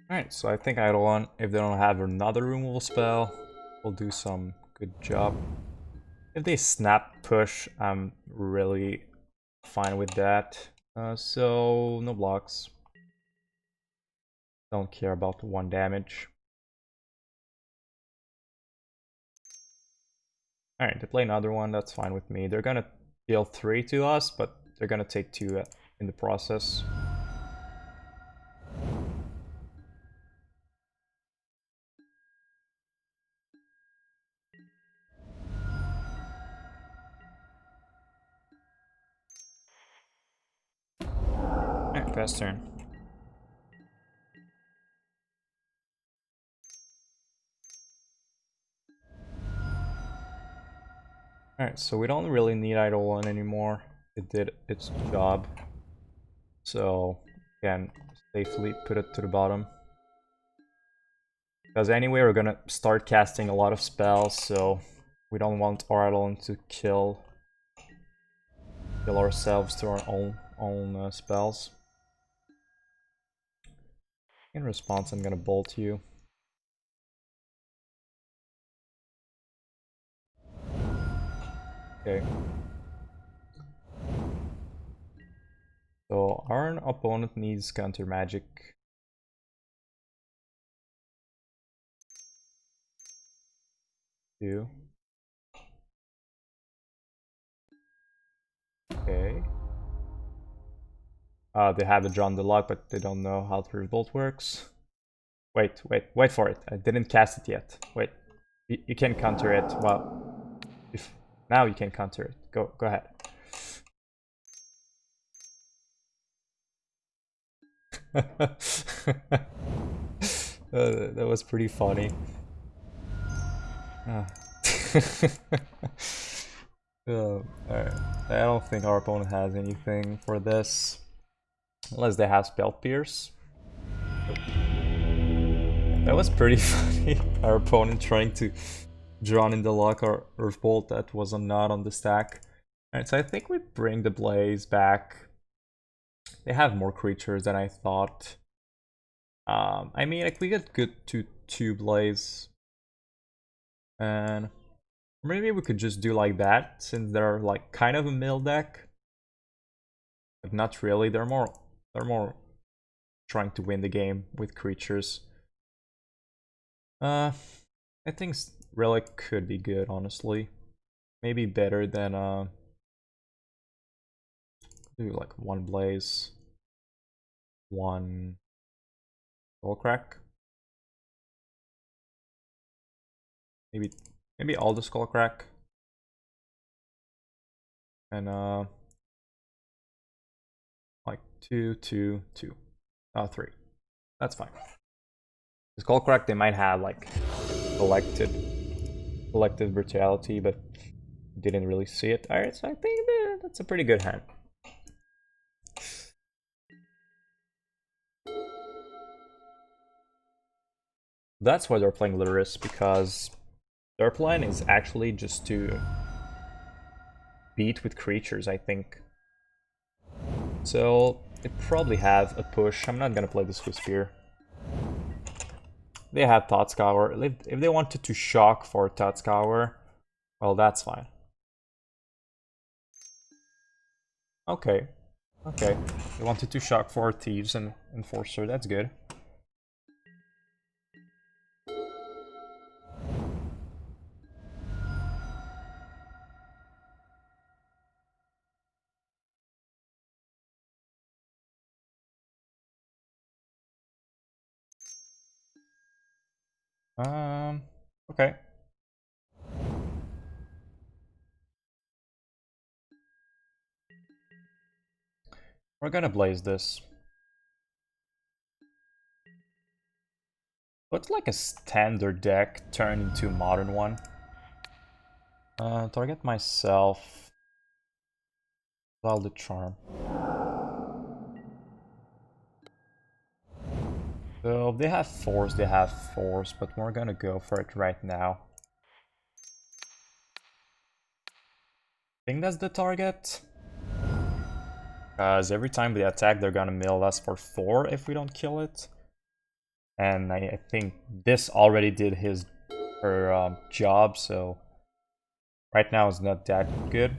Alright, so I think Eidolon, if they don't have another removal spell, will do some good job. If they snap push, I'm really fine with that. So, no blocks. Don't care about 1 damage. Alright, they play another one, that's fine with me. They're gonna deal 3 to us, but they're gonna take 2 in the process. Alright, pass turn. Alright, so we don't really need Eidolon anymore. It did its job. So, again, safely put it to the bottom. Because anyway, we're gonna start casting a lot of spells, so we don't want our Eidolon to kill ourselves to our own spells. In response, I'm gonna bolt you. Okay. So our opponent needs counter magic. Two. Okay. They have a drawn the lock, but they don't know how the revolt works. Wait for it. I didn't cast it yet. Wait. You can counter it. Well, now you can counter it. Go ahead. That was pretty funny. Alright. I don't think our opponent has anything for this. Unless they have Spell Pierce. That was pretty funny. Our opponent trying to draw in the lock or bolt that was not on the stack. Alright, so I think we bring the Blaze back. They have more creatures than I thought. I mean, like, we get good to 2 Blaze. And maybe we could just do like that, since they're like kind of a mill deck. But not really, they're more trying to win the game with creatures. I think Relic could be good, honestly. Maybe better than do like 1 Blaze, 1 Skullcrack. Maybe all the Skullcrack. And like 2, 2, 2. 3. That's fine. The Skullcrack, they might have like collective brutality, but didn't really see it. Alright, so I think that's a pretty good hand. That's why they're playing Luris, because their plan is actually just to beat with creatures, I think. So they probably have a push. I'm not gonna play the Swiftspear. they had Thought Scour. If they wanted to shock for Thought Scour, well, that's fine. Okay. Okay. They wanted to shock for Thieves and Enforcer, that's good. Okay. We're gonna blaze this. What's like a standard deck turned into a modern one? Target myself. The Charm. So if they have force, they have force, but we're gonna go for it right now. I think that's the target. Because every time they attack, they're gonna mill us for 4 if we don't kill it. And I think this already did her job, so right now it's not that good.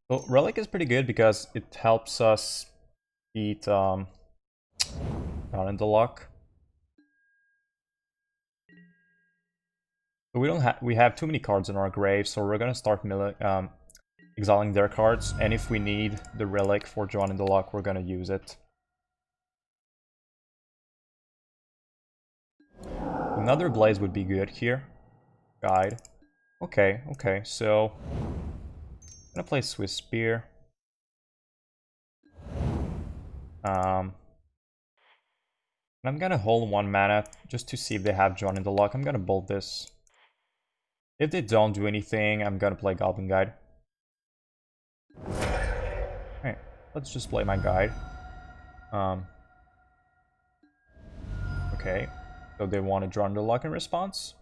So Relic is pretty good because it helps us beat down in the luck. But we have too many cards in our grave, so we're gonna start exiling their cards, and if we need the Relic for Drawn in the Luck, we're gonna use it. Another Blaze would be good here. Guide. Okay, okay, so I'm gonna play Swiftspear. And I'm gonna hold 1 mana just to see if they have Drawn in the Luck. I'm gonna bolt this. If they don't do anything, I'm gonna play Goblin Guide. Alright, let's just play my guide. Okay, so they want to draw in the luck in response.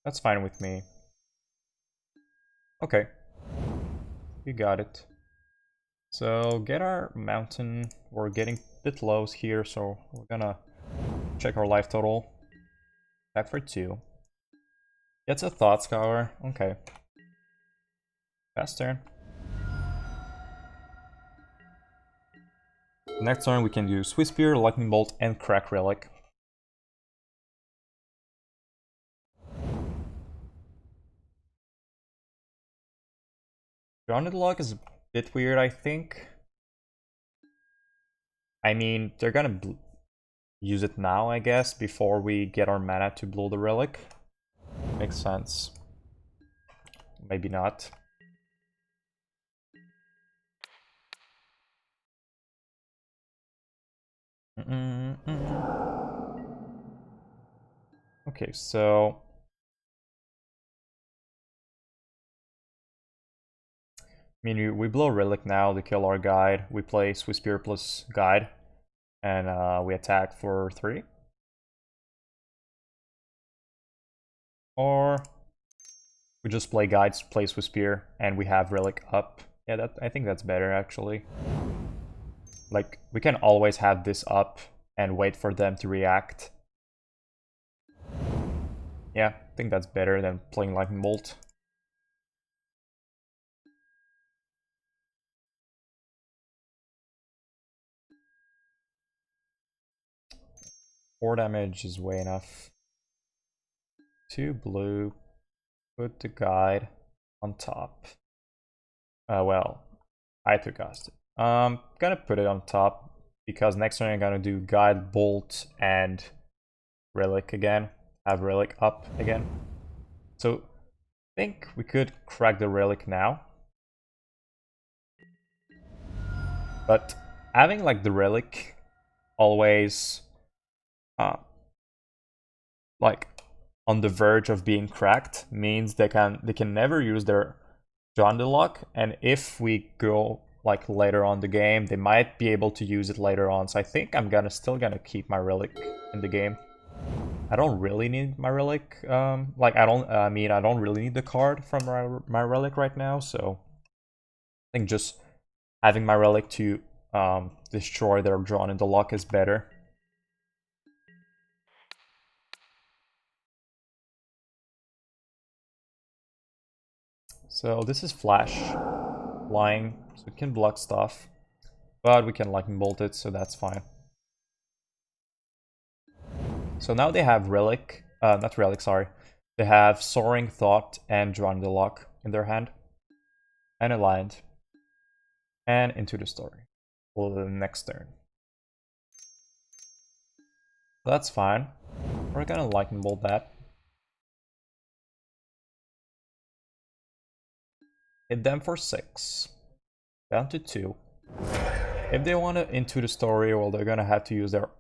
That's fine with me. Okay, you got it. So get our mountain. We're getting a bit low here, so we're gonna check our life total. Back for 2. Gets a Thought Scour. Okay. Fast turn. Next turn we can do Swiftspear, Lightning Bolt, and Crack Relic. Grounded Luck is a bit weird, I think. I mean, they're gonna use it now, I guess, before we get our mana to blow the Relic. Makes sense. Maybe not. Okay, so I mean, we blow Relic now to kill our guide. We play Swiftspear plus guide, and we attack for 3. Or we just play guides, play Swiftspear, and we have Relic up. Yeah, I think that's better actually. Like, we can always have this up and wait for them to react. Yeah, I think that's better than playing Lightning Bolt. Four damage is way enough. 2 blue. Put the guide on top. Well, I took cast it. Gonna put it on top because next turn I'm gonna do guide, bolt, and relic again. Have relic up again. So I think we could crack the relic now. But having like the relic always like on the verge of being cracked means they can never use their John the Luck, and if we go like later on the game, they might be able to use it later on. So I think I'm still gonna keep my relic in the game. I don't really need my relic. Like I don't really need the card from my relic right now. So I think just having my relic to destroy their drawn in the lock is better. So this is flash, flying, so it can block stuff, but we can lightning bolt it, so that's fine. So now they have Relic, not Relic, sorry. They have Soaring Thought and Drawn the Lock in their hand. And a land. And into the story. For the next turn. That's fine. We're gonna lightning bolt that. Hit them for 6. Down to 2. If they want to into the story, well, they're gonna have to use their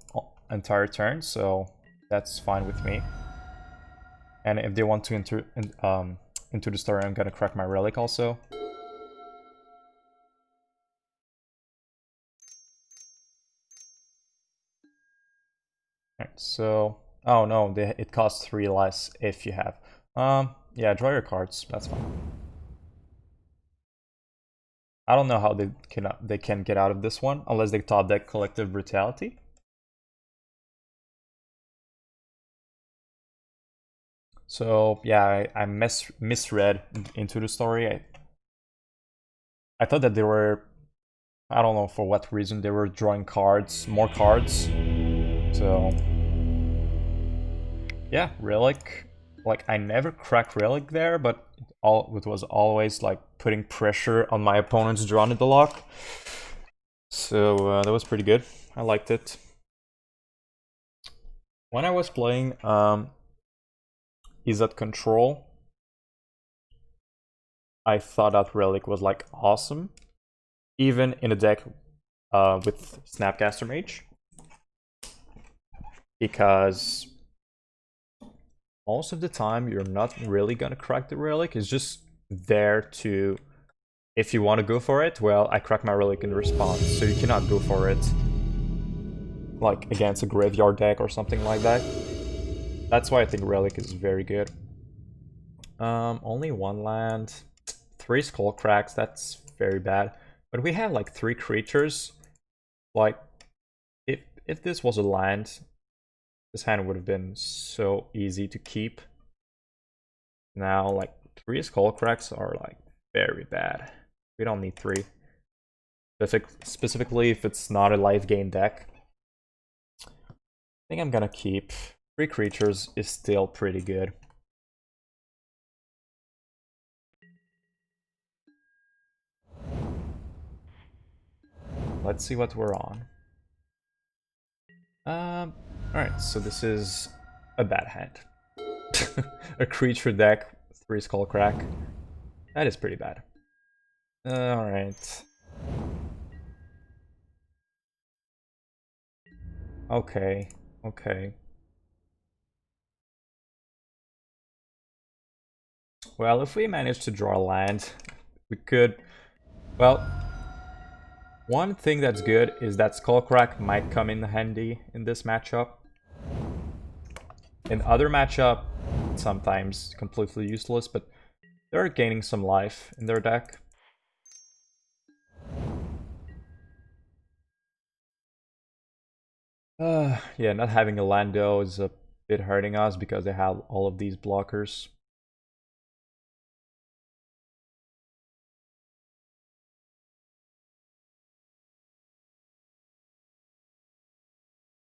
entire turn, so that's fine with me. And if they want to enter into the story, I'm gonna crack my Relic also. Alright, so... Oh no, it costs 3 less if you have. Yeah, draw your cards, that's fine. I don't know how they can get out of this one, unless they top deck Collective Brutality. So yeah, I misread into the story. I thought that they were, I don't know for what reason, they were drawing cards, more cards. So yeah, Relic. Like, I never cracked Relic there, but it was always like putting pressure on my opponent's draw in the lock. So that was pretty good. I liked it. When I was playing Is at Control, I thought that Relic was like awesome, even in a deck with Snapcaster Mage, because most of the time you're not really gonna crack the Relic. It's just there to, if you want to go for it, well, I crack my Relic in response, so you cannot go for it like against a graveyard deck or something like that. That's why I think Relic is very good. Only 1 land, 3 Skullcracks, that's very bad. But we have like 3 creatures. Like, if this was a land, this hand would have been so easy to keep. Now, like, 3 Skullcracks are like very bad. We don't need 3. Specifically if it's not a live game deck. I think I'm gonna keep 3 creatures is still pretty good. Let's see what we're on. Alright, so this is a bad hand. A creature deck, 3 Skullcrack. That is pretty bad. Alright. Okay, okay. Well, if we manage to draw a land, we could... Well, one thing that's good is that Skullcrack might come in handy in this matchup. In other matchup, sometimes completely useless, but they're gaining some life in their deck. Yeah, not having a Lando is a bit hurting us because they have all of these blockers.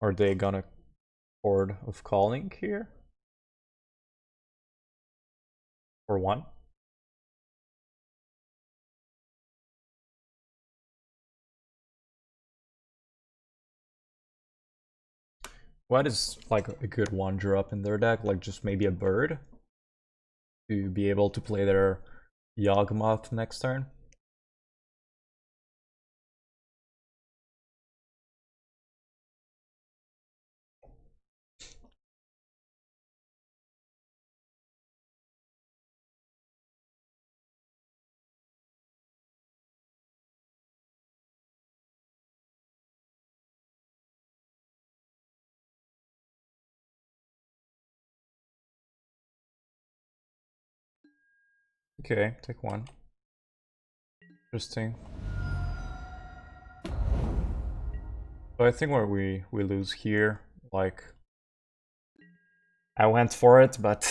Are they gonna Horde of Calling here? For 1? What is like a good 1-drop in their deck? Like just maybe a bird? To be able to play their Yawgmoth next turn? Okay, take 1. Interesting. So I think where we lose here, like, I went for it, but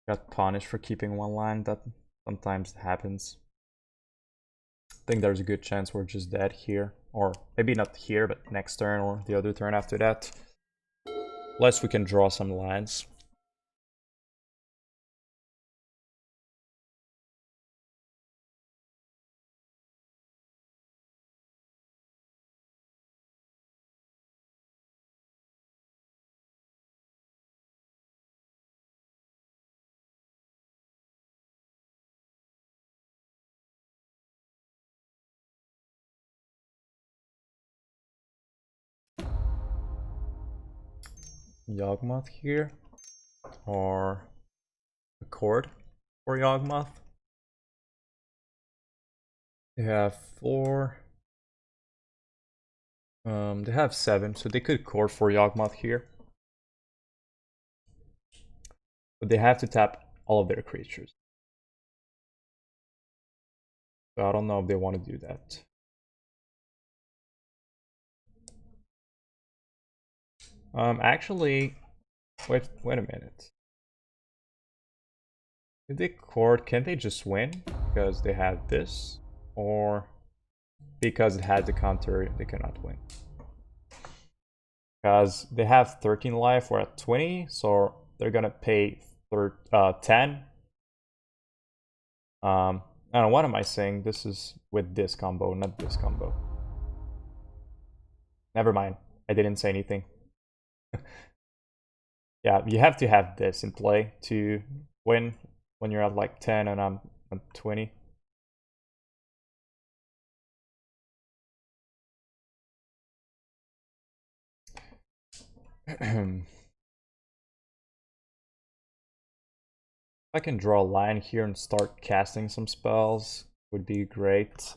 got punished for keeping one line. That sometimes happens. I think there's a good chance we're just dead here. Or maybe not here, but next turn or the other turn after that. Unless we can draw some lines. Yawgmoth here. Or a cord for Yawgmoth. They have 4. They have 7, so they could cord for Yawgmoth here. But they have to tap all of their creatures. So I don't know if they want to do that. Actually, wait a minute. If they cord, can't they just win? Because they have this? Or because it has the counter, they cannot win? Because they have 13 life, we're at 20, so they're gonna pay 10. I don't know, what am I saying? This is with this combo, not this combo. Never mind, I didn't say anything. Yeah, you have to have this in play to win when you're at like 10 and I'm at 20. If I can draw a line here and start casting some spells, would be great.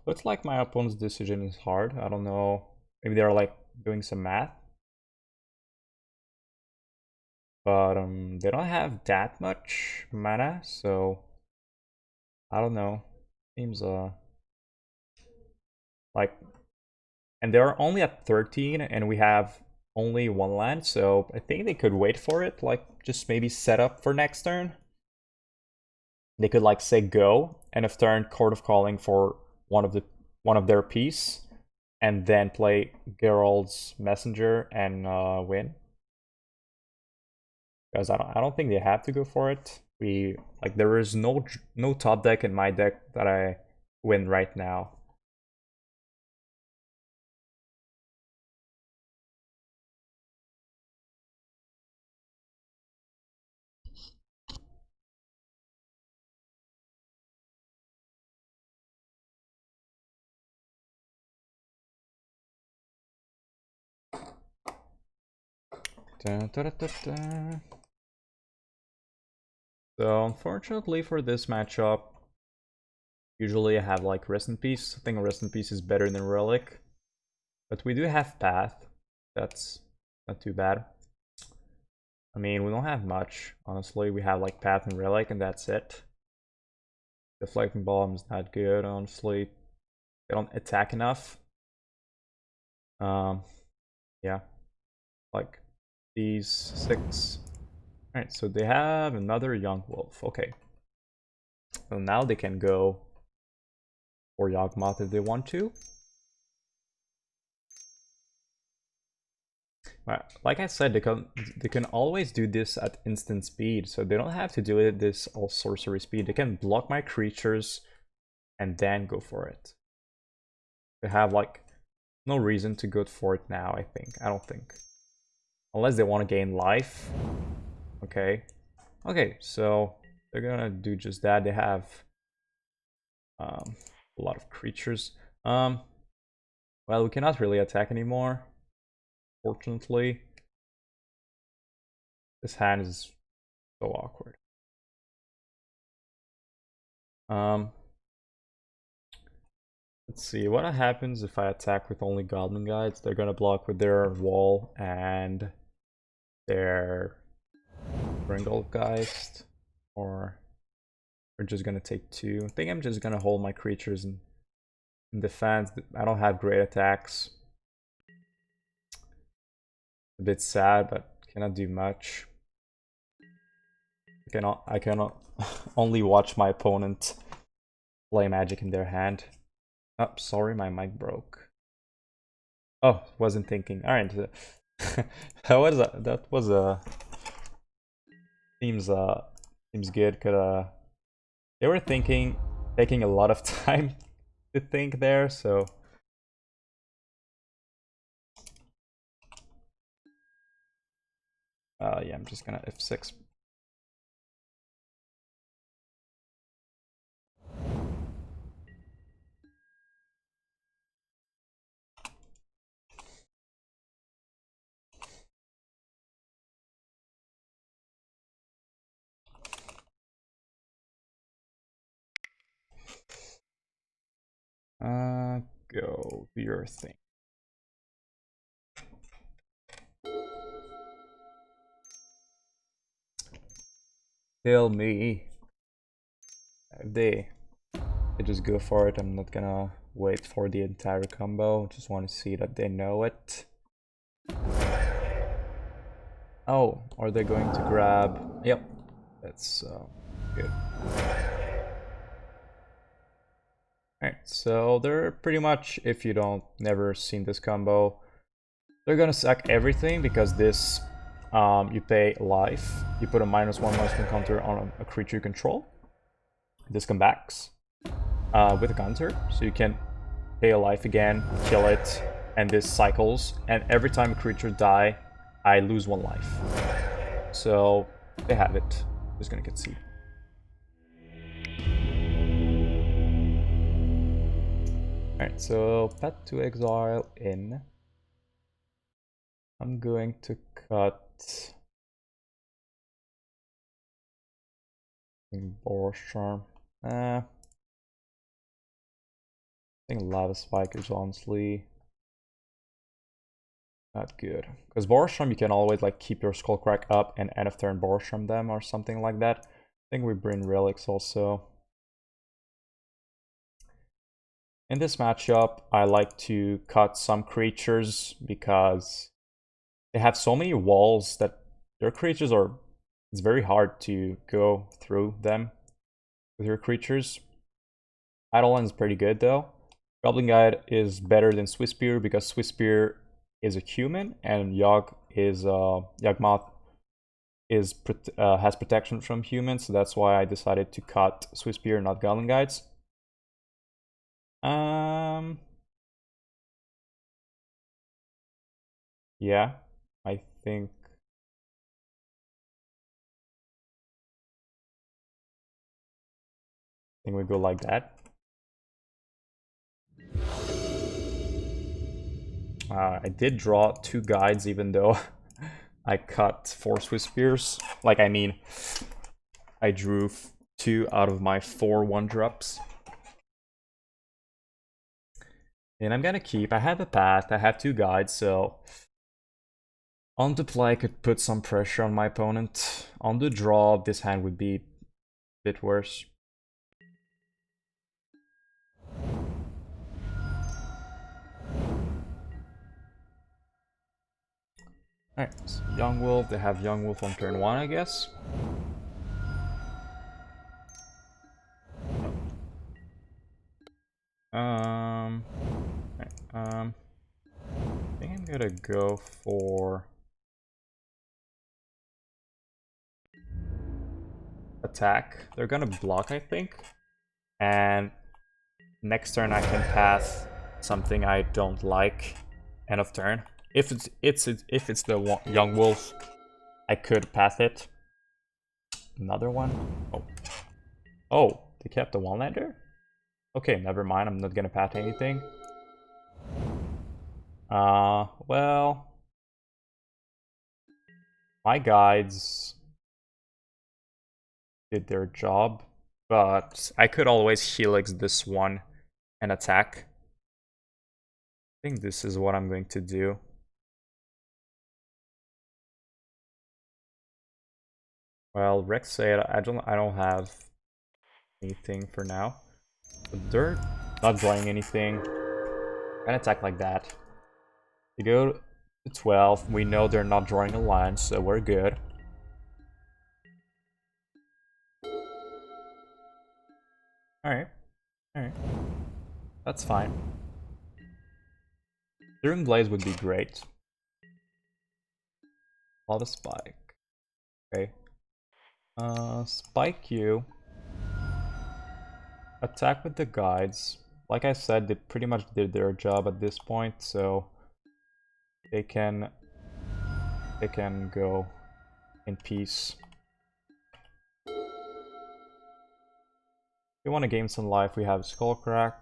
Looks like my opponent's decision is hard. I don't know. Maybe they're like doing some math. But they don't have that much mana, so I don't know. Seems like, and they're only at 13 and we have only one land, so I think they could wait for it, like just maybe set up for next turn. They could like say go, and if turn Court of Calling for one of their piece, and then play Geralt's Messenger and win. Because I don't think they have to go for it. We like there is no top deck in my deck that I win right now. Da, da, da, da, da. So unfortunately for this matchup, usually I have like Rest in Peace. I think Rest in Peace is better than Relic. But we do have Path. That's not too bad. I mean, we don't have much, honestly. We have like Path and Relic and that's it. Deflecting Palm is not good, honestly. They don't attack enough. Yeah. Like these 6. Alright, so they have another Young Wolf. Okay. So now they can go for Yawgmoth if they want to. Like I said, they can always do this at instant speed, so they don't have to do it this all sorcery speed. They can block my creatures and then go for it. They have like no reason to go for it now, I think. I don't think. Unless they want to gain life. Okay. Okay, so they're gonna do just that. They have a lot of creatures. Well, we cannot really attack anymore, fortunately. This hand is so awkward. Let's see, what happens if I attack with only Goblin Guides? They're gonna block with their wall and their Ringolgeist, or we're just gonna take 2. I think I'm just gonna hold my creatures in defense. I don't have great attacks. A bit sad, but cannot do much. I cannot only watch my opponent play Magic in their hand. Oh, sorry, my mic broke. Oh, wasn't thinking. All right, that was a seems good. Could they were taking a lot of time to think there, so. Yeah, I'm just gonna F6. Go do your thing. Kill me. If they just go for it, I'm not gonna wait for the entire combo. Just want to see that they know it. Oh, are they going to grab? Yep, that's good. Alright, so they're pretty much, if you don't never seen this combo, they're gonna sack everything because this, you pay life, you put a -1/-1 counter on a creature you control. This comes back with a counter, so you can pay a life again, kill it, and this cycles. And every time a creature die, I lose 1 life. So they have it. Just gonna get seed. Alright, so Path to Exile in. I'm going to cut Boros Charm. I think Lava Spike is honestly not good. Because Boros Charm, you can always like keep your Skullcrack up and end of turn Boros Charm them or something like that. I think we bring Relics also. In this matchup, I like to cut some creatures because they have so many walls that their creatures are... It's very hard to go through them with your creatures. Eidolon is pretty good though. Goblin Guide is better than Swiftspear because Swiftspear is a human and Yawgmoth is has protection from humans, so that's why I decided to cut Swiftspear, not Goblin Guides. Yeah, I think we go like that. I did draw 2 guides even though I cut 4 Swiftspears. Like, I mean, I drew 2 out of my 4 1-drops. And I'm gonna keep. I have a path, I have 2 guides, so on the play I could put some pressure on my opponent. On the draw, this hand would be a bit worse. Alright, so Young Wolf, they have Young Wolf on turn 1, I guess. I think I'm gonna go for attack. They're gonna block, I think. And next turn I can pass something I don't like. End of turn. If it's the Young Wolf, I could pass it. Another one. Oh, they kept the one-lander? Okay, never mind. I'm not gonna pass anything. Well, my guides their job, but I could always Helix this one and attack. think this is what I'm going to do. Well, Rex said I don't have anything for now. But they're not drawing anything. Can attack like that. You go to 12. We know they're not drawing a line, so we're good. Alright. Alright. That's fine. Searing Blaze would be great. A lot of spike. Okay. Spike you. Attack with the guides. Like I said, they pretty much did their job at this point, so they can go in peace. If we want to gain some life, we have Skullcrack.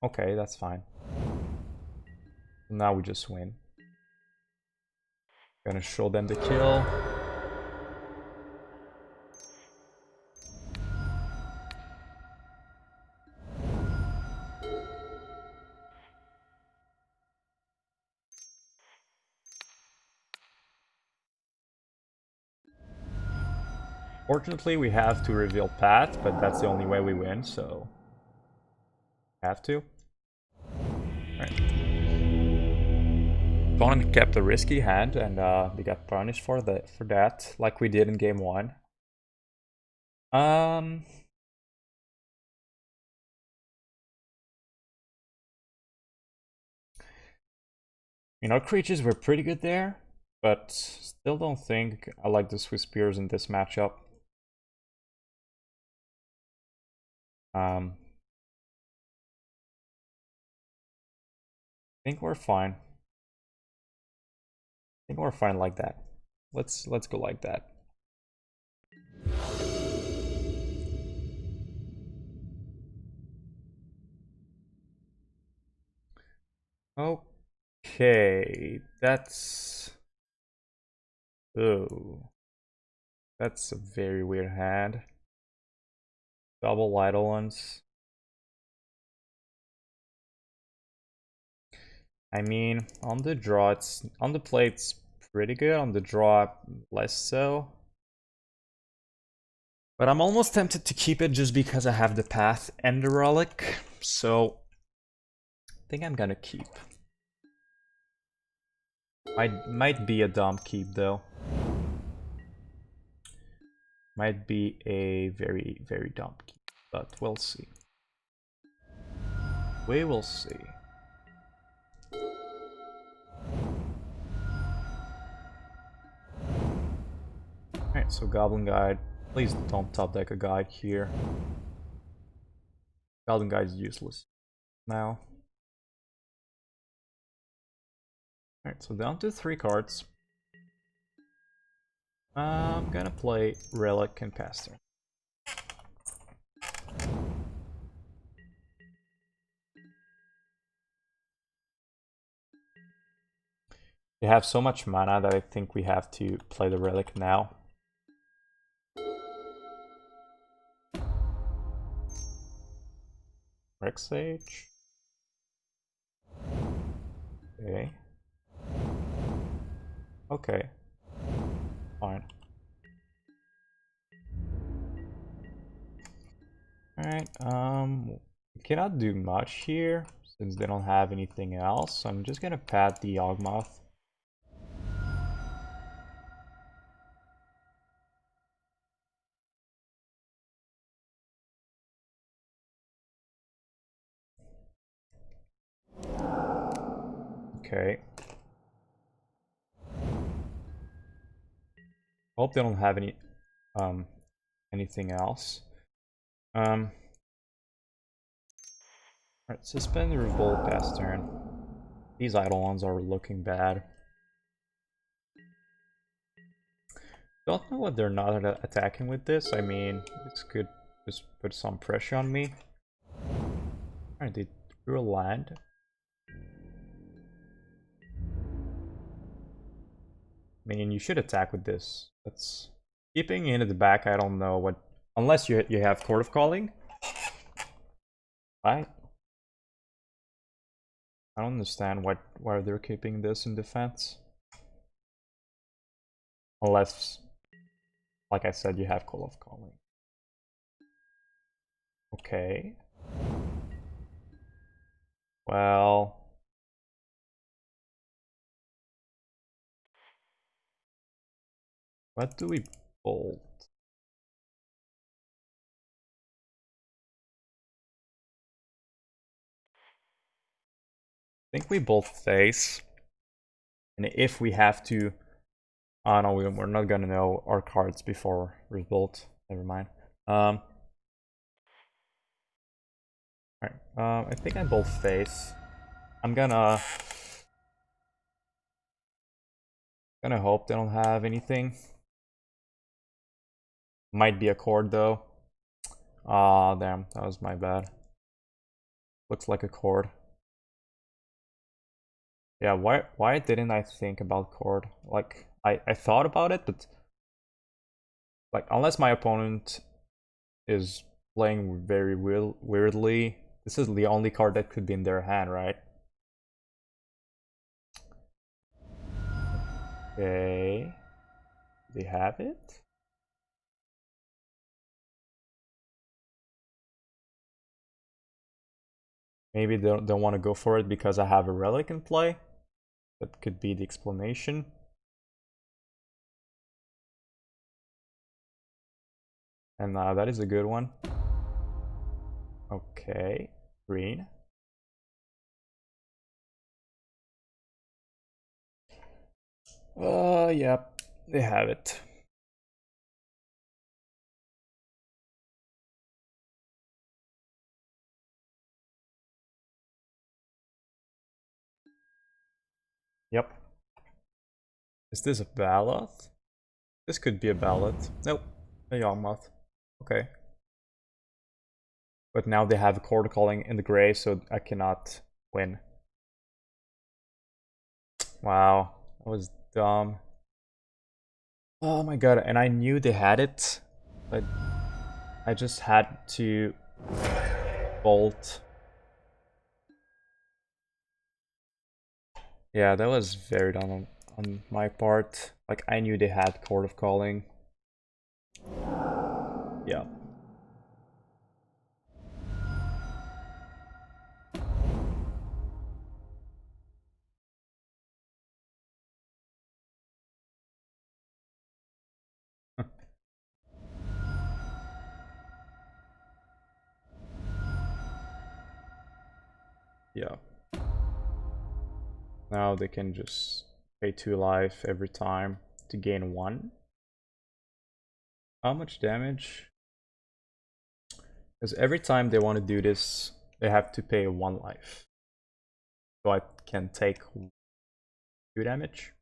Okay, that's fine. Now we just win. Gonna show them the kill. Fortunately, we have to reveal path, but that's the only way we win, so have to. Alright. Opponent kept a risky hand, and they got punished for that, like we did in game 1. Our creatures were pretty good there, but still don't think I like the Swiftspears in this matchup. I think we're fine. I think we're fine like that. Let's go like that. Okay, that's... Oh. That's a very weird hand. Double Eidolons. I mean, on the draw, on the play it's pretty good. On the draw, less so. But I'm almost tempted to keep it just because I have the path and the relic. So I think I'm gonna keep. Might be a dumb keep though. Might be a very, very dumb keep, but we'll see. We will see. Alright, so Goblin Guide. Please don't top deck a guide here. Scalding Guide is useless now. Alright, so down to 3 cards. I'm gonna play Relic and pass turn. We have so much mana that I think we have to play the Relic now. Rex Sage. Okay. Okay. Fine. Alright, we cannot do much here since they don't have anything else. So I'm just gonna pat the Yawgmoth. Okay. Hope they don't have anything else. Alright, suspend the Revolt past turn. These Eidolons are looking bad. Don't know what they're not attacking with this. I mean, this could just put some pressure on me. Alright, they drew a land. I mean, you should attack with this. That's keeping it at the back. I don't know what, unless you have Court of Calling. I don't understand why they're keeping this in defense. Unless, like I said, you have Call of Calling. Okay. Well, what do we bolt? I think we bolt face. And if we have to... Oh no, we're not gonna know our cards before we bolt. Never mind. Alright, I think I bolt face. I'm gonna hope they don't have anything. Might be a cord though. Ah, damn, that was my bad. Looks like a cord. Yeah, why didn't I think about cord? Like, I thought about it, but like, unless my opponent is playing very weirdly, this is the only card that could be in their hand, right? Okay. They have it? Maybe they don't want to go for it because I have a relic in play. That could be the explanation. And that is a good one. Okay, green. Yep, they have it. Yep. Is this a ballot? This could be a ballot. Nope, a Yawgmoth. Okay. But now they have a Cord Calling in the gray, so I cannot win. Wow, that was dumb. Oh my god, and I knew they had it, but I just had to bolt. Yeah, that was very dumb on my part. Like, I knew they had Court of Calling. Yeah. Yeah. Now they can just pay 2 life every time to gain 1. How much damage? Because every time they want to do this, they have to pay 1 life. So I can take 2 damage.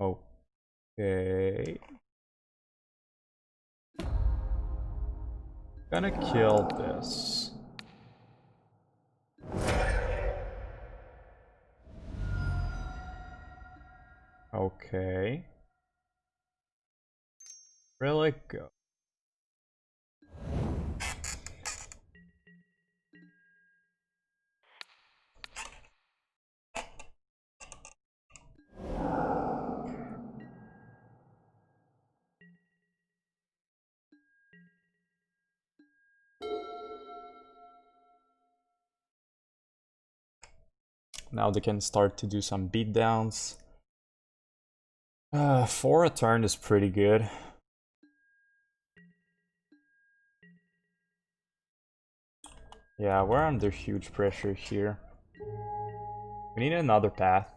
Okay. Gonna kill this. Okay. Relic go. Now they can start to do some beatdowns. 4 a turn is pretty good. Yeah, we're under huge pressure here. We need another path.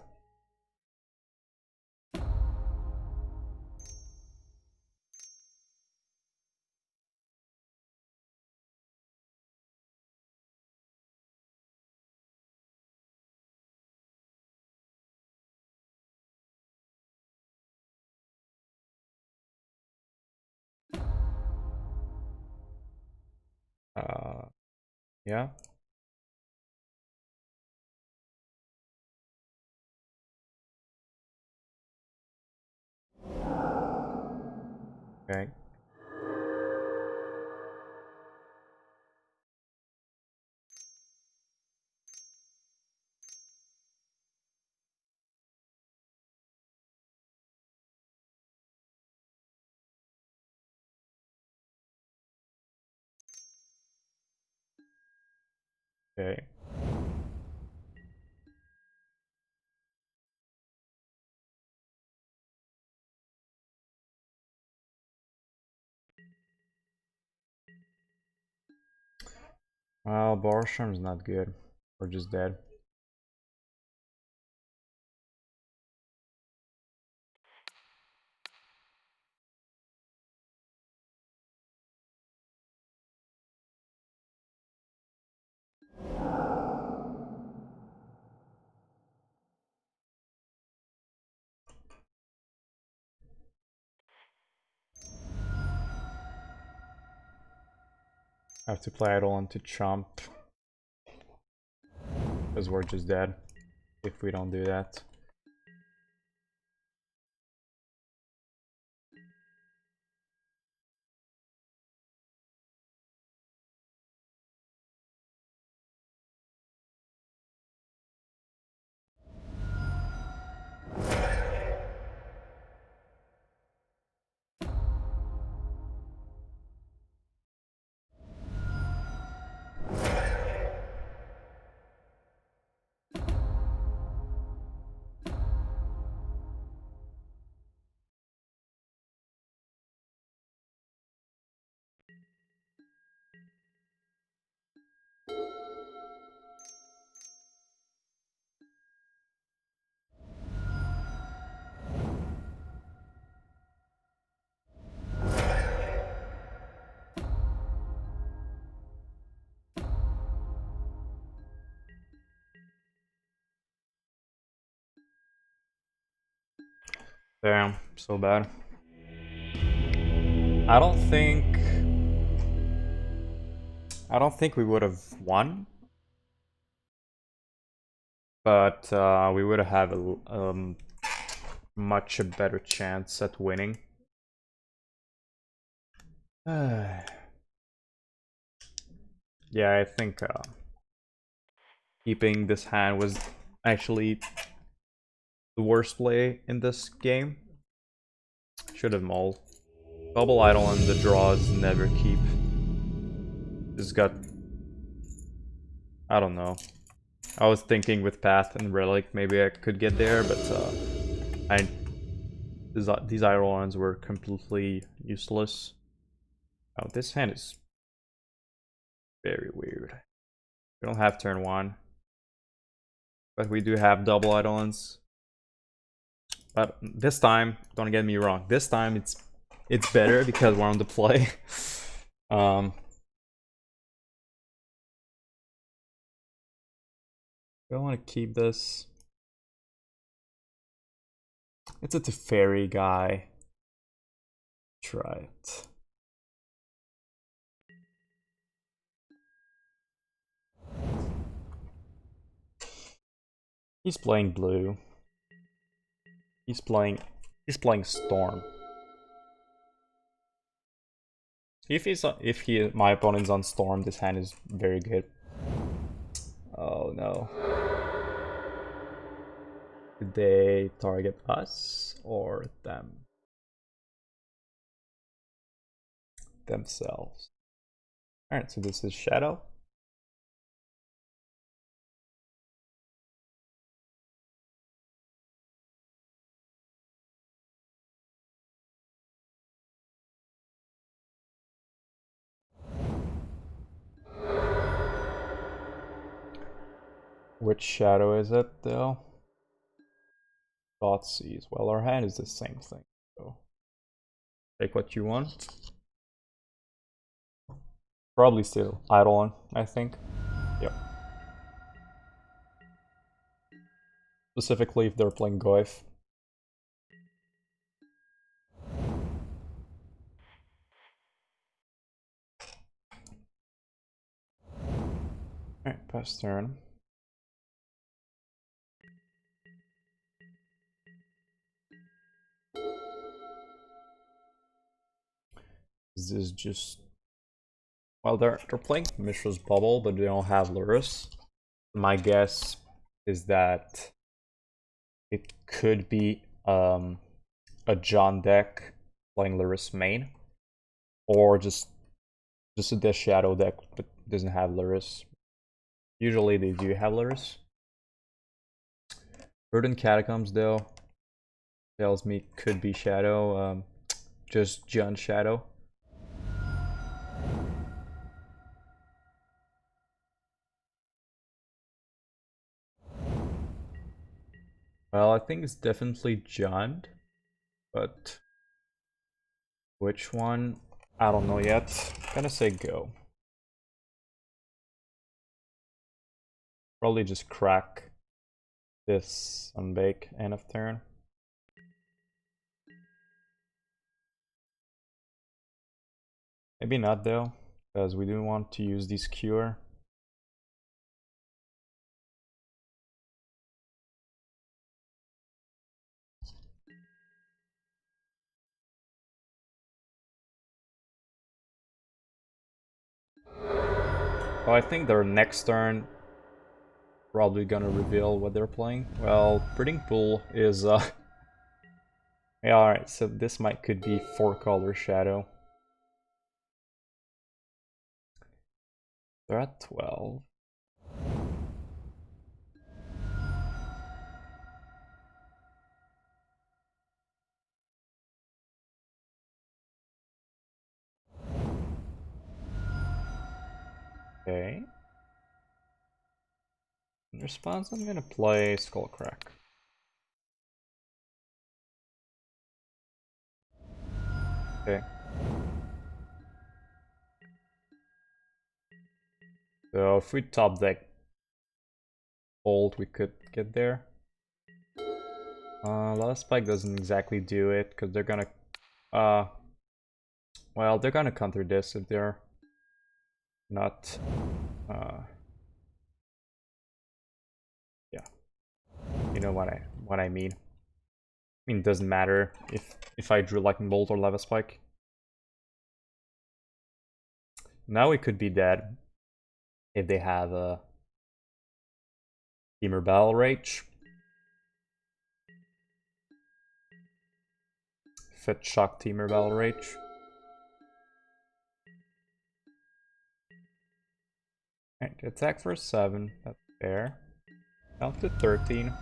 Yeah. Okay. Okay. Well, Boros Charm is not good. We're just dead. I have to play Eidolon to chump. Because we're just dead if we don't do that. Damn, so bad. I don't think we would have won, but we would have a much better chance at winning. Yeah, I think keeping this hand was actually the worst play in this game. Should have mauled. Double Eidolon, the draws never keep. Just got... I don't know. I was thinking with Path and Relic maybe I could get there, but these Eidolons were completely useless. Oh, this hand is very weird. We don't have turn 1. But we do have double Eidolons. But this time, don't get me wrong, this time it's better because we're on the play. I want to keep this. It's a Teferi guy. Try it. He's playing blue. He's playing Storm. If my opponent's on Storm, this hand is very good. Oh no. Did they target us or them? Themselves. Alright, so this is Shadow. Which Shadow is it though? Thoughtseize. Well, our hand is the same thing, so take what you want. Probably still Eidolon, I think. Yep. Specifically if they're playing Goif. Alright, pass turn. This is just... Well, they're playing Mishra's Bubble, but they don't have Lurrus. My guess is that it could be a John deck playing Lurrus main, or just a Death Shadow deck but doesn't have Lurrus. Usually they do have Lurrus. Verdant Catacombs though tells me could be Shadow, just John Shadow. Well, I think it's definitely John, but which one? I don't know yet. I'm gonna say go. Probably just crack this Sunbake end of turn. Maybe not though, because we do want to use the Skewer. Oh, I think their next turn probably gonna reveal what they're playing. Well, Breeding Pool is yeah, alright, so this could be 4-color Shadow. They're at 12. Okay. In response, I'm gonna play Skullcrack. Okay. So if we top deck Bold, we could get there. Lava Spike doesn't exactly do it, because they're gonna... well, they're gonna counter this if they're not... yeah. You know what I mean. I mean, it doesn't matter if I drew Lightning Bolt or Lava Spike. Now we could be dead if they have a Temur Battle Rage. Fit Shock Temur Battle Rage. Right, attack for 7, that's fair. Down to 13.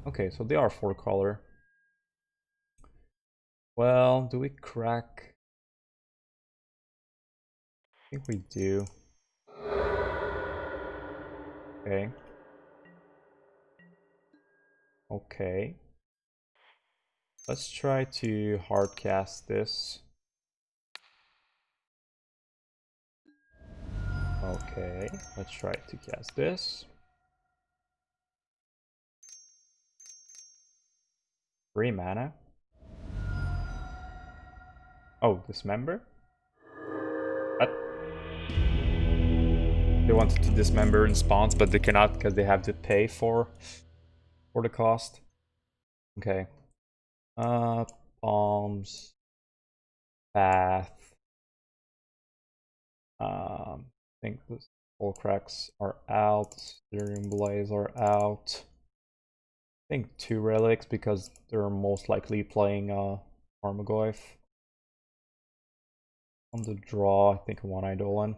Okay, so they are 4-color. Well, do we crack? I think we do. Okay. Okay. Let's try to hardcast this. Okay, let's try to cast this. 3 mana. Oh, dismember? What? They wanted to dismember in spawns, but they cannot because they have to pay for the cost. Okay. Palms. Path. I think the Skullcracks are out. Searing Blaze are out. I think 2 relics because they're most likely playing Armagoyf. On the draw, I think 1 Eidolon.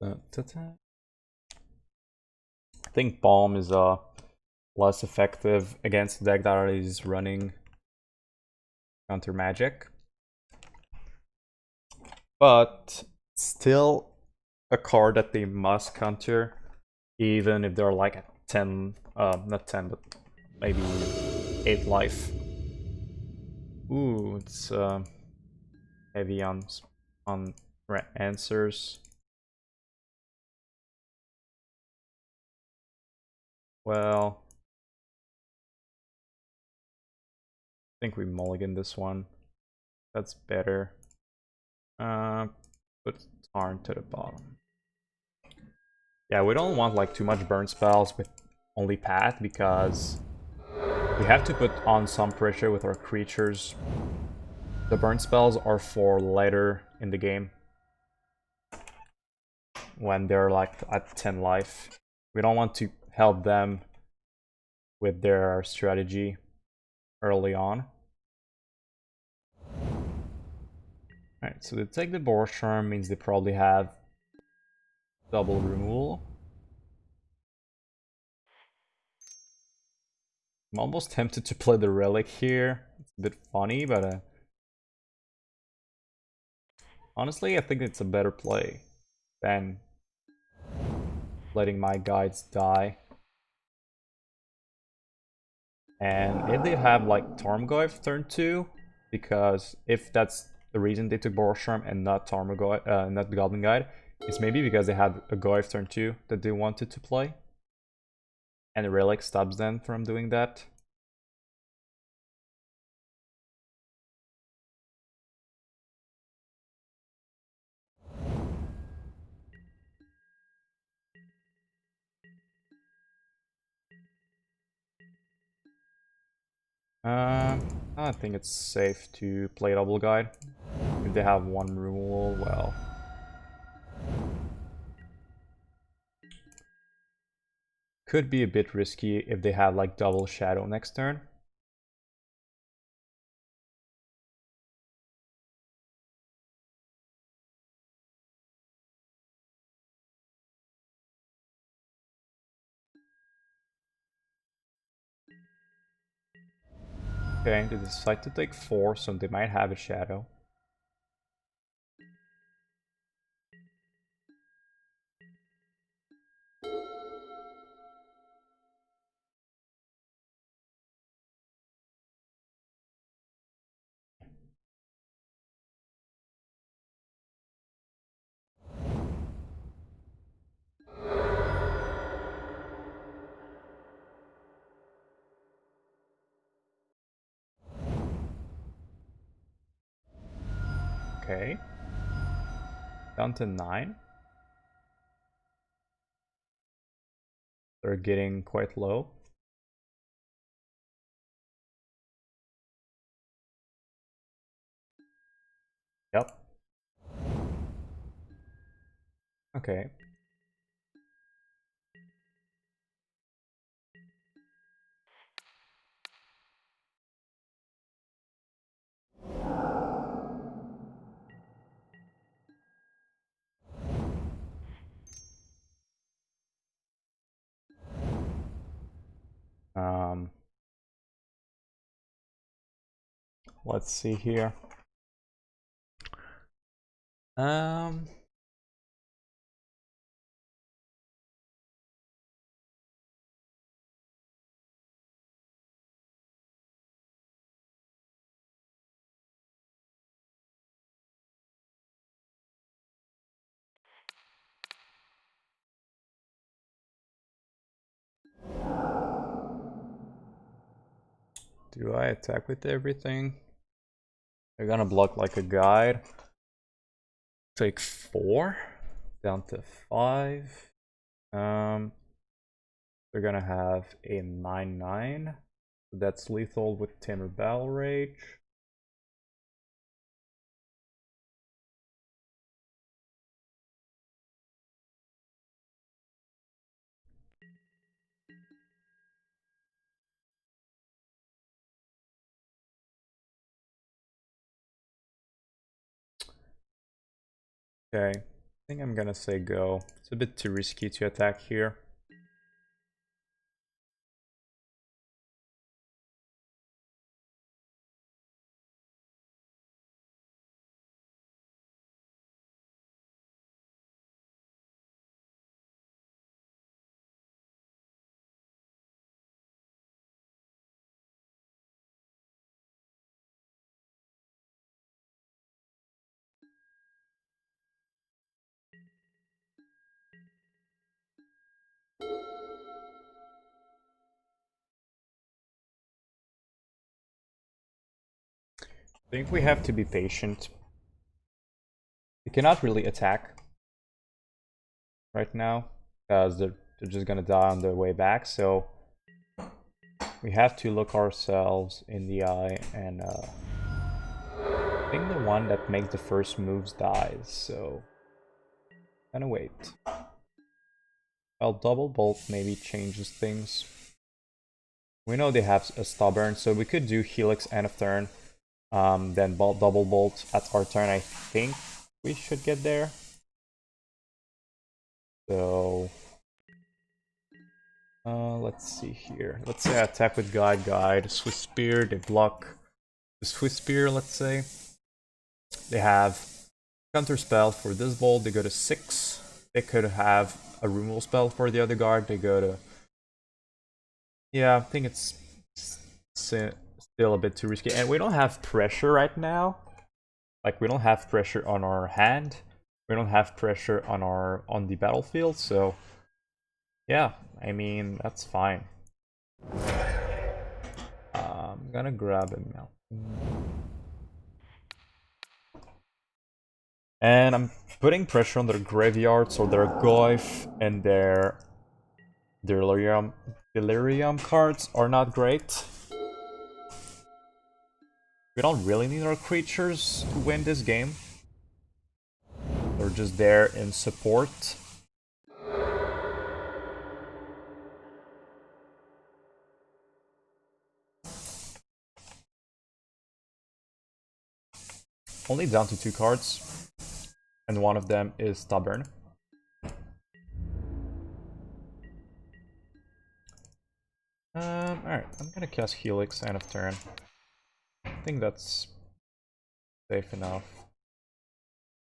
I think Palm is less effective against a deck that is running counter magic. but still a card that they must counter, even if they're like at 10, not 10, but maybe 8 life. Ooh, it's heavy on answers. Well, I think we mulligan this one. That's better. Put Tarn to the bottom. Yeah, we don't want like too much burn spells with only Path because we have to put on some pressure with our creatures. The burn spells are for later in the game, when they're like at 10 life. We don't want to help them with their strategy early on. Alright, so they take the Boros Charm, means they probably have double removal. I'm almost tempted to play the Relic here. It's a bit funny, but honestly, I think it's a better play than letting my guides die. And if they have like Tarmogoyf turn 2, because if that's the reason they took Boros Charm and not Tarmogoyf, not Goblin Guide, it's maybe because they had a Goyf turn 2 that they wanted to play. And the Relic stops them from doing that. I think it's safe to play Double Guide. If they have one removal, well. Could be a bit risky if they have like double Shadow next turn. Okay, they decide to take 4, so they might have a Shadow. Okay. Down to 9. They're getting quite low. Yep. Okay. Um, let's see here. Um, do I attack with everything? They're gonna block like a guide. Take 4. Down to 5. They're gonna have a 9/9. That's lethal with Timber Battle Rage. Okay, I think I'm gonna say go. It's a bit too risky to attack here. I think we have to be patient. We cannot really attack right now because they're just gonna die on their way back, so we have to look ourselves in the eye and I think the one that makes the first moves dies, so gonna wait. Well, double bolt maybe changes things. We know they have a stubborn, so we could do Helix end of turn, then double bolt at our turn. I think we should get there. So let's see here. Let's say I attack with Guide, Swiftspear, they block the Swiftspear, let's say. They have counter spell for this bolt, they go to 6. They could have a removal spell for the other guard, they go to... Yeah, I think it's still a bit too risky. And we don't have pressure right now. Like, we don't have pressure on our hand. We don't have pressure on the battlefield, so... Yeah, I mean, that's fine. I'm gonna grab a mountain. And I'm putting pressure on their graveyards or their Goyf, and their Delirium cards are not great. We don't really need our creatures to win this game. They're just there in support. Only down to 2 cards, and one of them is Stubborn. Alright, I'm gonna cast Helix end of turn. I think that's safe enough.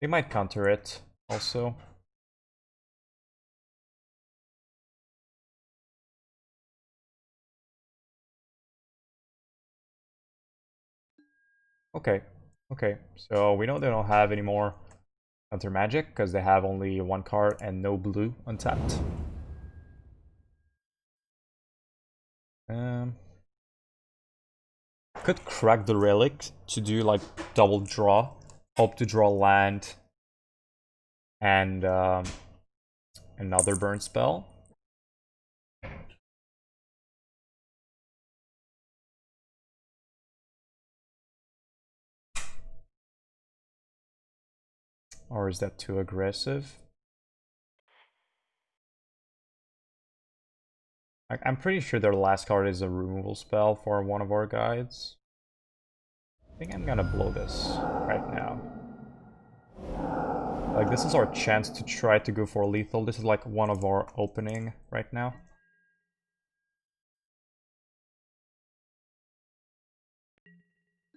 They might counter it also. Okay, so we know they don't have any more counter magic because they have only 1 card and no blue untapped. Could crack the Relic to do like double draw, hope to draw land and another burn spell. Or is that too aggressive? I'm pretty sure their last card is a removal spell for one of our guides. I think I'm gonna blow this right now. Like, this is our chance to try to go for lethal. This is like one of our opening right now.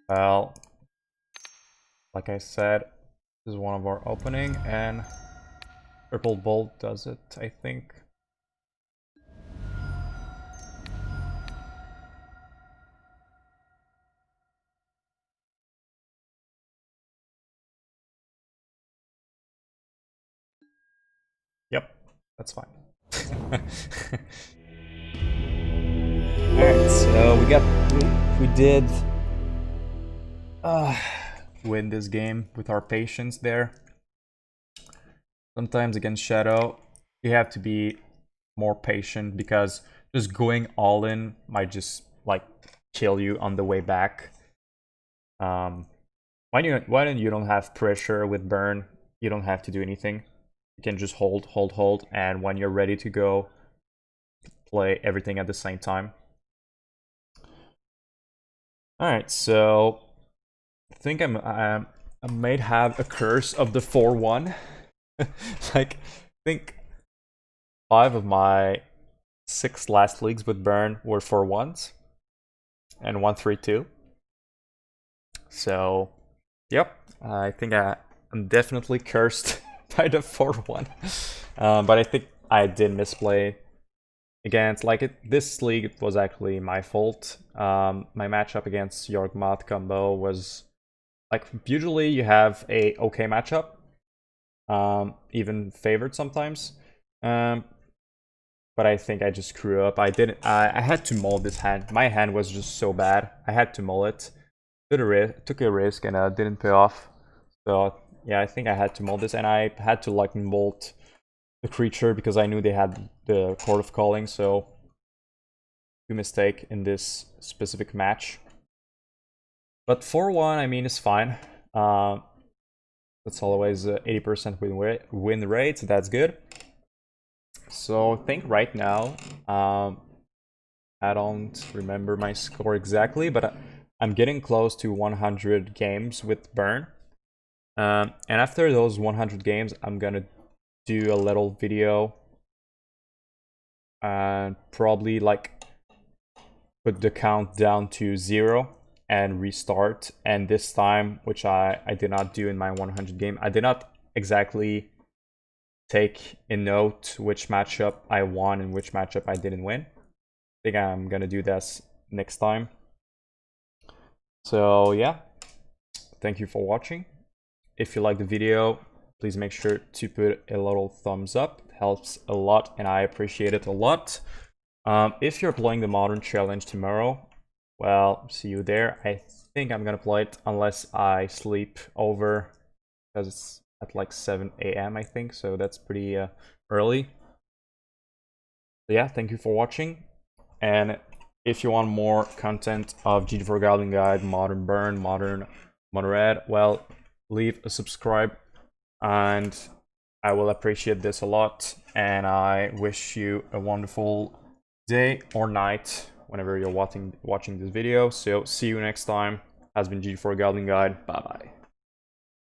Well, like I said, this is one of our opening, and Purple Bolt does it, I think. Yep, that's fine. Alright, so we did win this game with our patience there. Sometimes against Shadow, you have to be more patient because just going all in might just like kill you on the way back. When you don't have pressure with burn, you don't have to do anything. You can just hold, and when you're ready to go, play everything at the same time. Alright, so I think I might have a curse of the 4-1. Like, I think 5 of my 6 last leagues with burn were 4-1s, and 1-3-2. So, yep, I think I'm definitely cursed by the 4-1. But I think I did misplay against, like, this league was actually my fault. My matchup against Yorgmoth combo was, like, usually you have a okay matchup, even favored sometimes. But I think I just screw up. I had to mull this hand. My hand was just so bad. I had to mull it. took a risk and didn't pay off. So yeah, I think I had to mold this, and I had to Lightning Bolt the creature because I knew they had the Court of Calling, so mistake in this specific match. But 4-1, I mean, it's fine. That's always 80% win rate, so that's good. So I think right now, I don't remember my score exactly, but I'm getting close to 100 games with Burn. And after those 100 games, I'm gonna do a little video and probably like put the count down to 0 and restart. And this time, which I did not do in my 100 game, I did not exactly take a note which matchup I won and which matchup I didn't win. I think I'm gonna do this next time. So yeah, thank you for watching. If you like the video, please make sure to put a little thumbs up. It helps a lot and I appreciate it a lot. If you're playing the Modern Challenge tomorrow, well, see you there. I think I'm gonna play it unless I sleep over, because it's at like 7 AM I think, so that's pretty early. So yeah, thank you for watching, and if you want more content of ggforgoblinguide, Modern Burn, Modern Red, well, leave a subscribe and I will appreciate this a lot, and I wish you a wonderful day or night whenever you're watching this video. So see you next time. Has been ggforgoblinguide. Bye bye.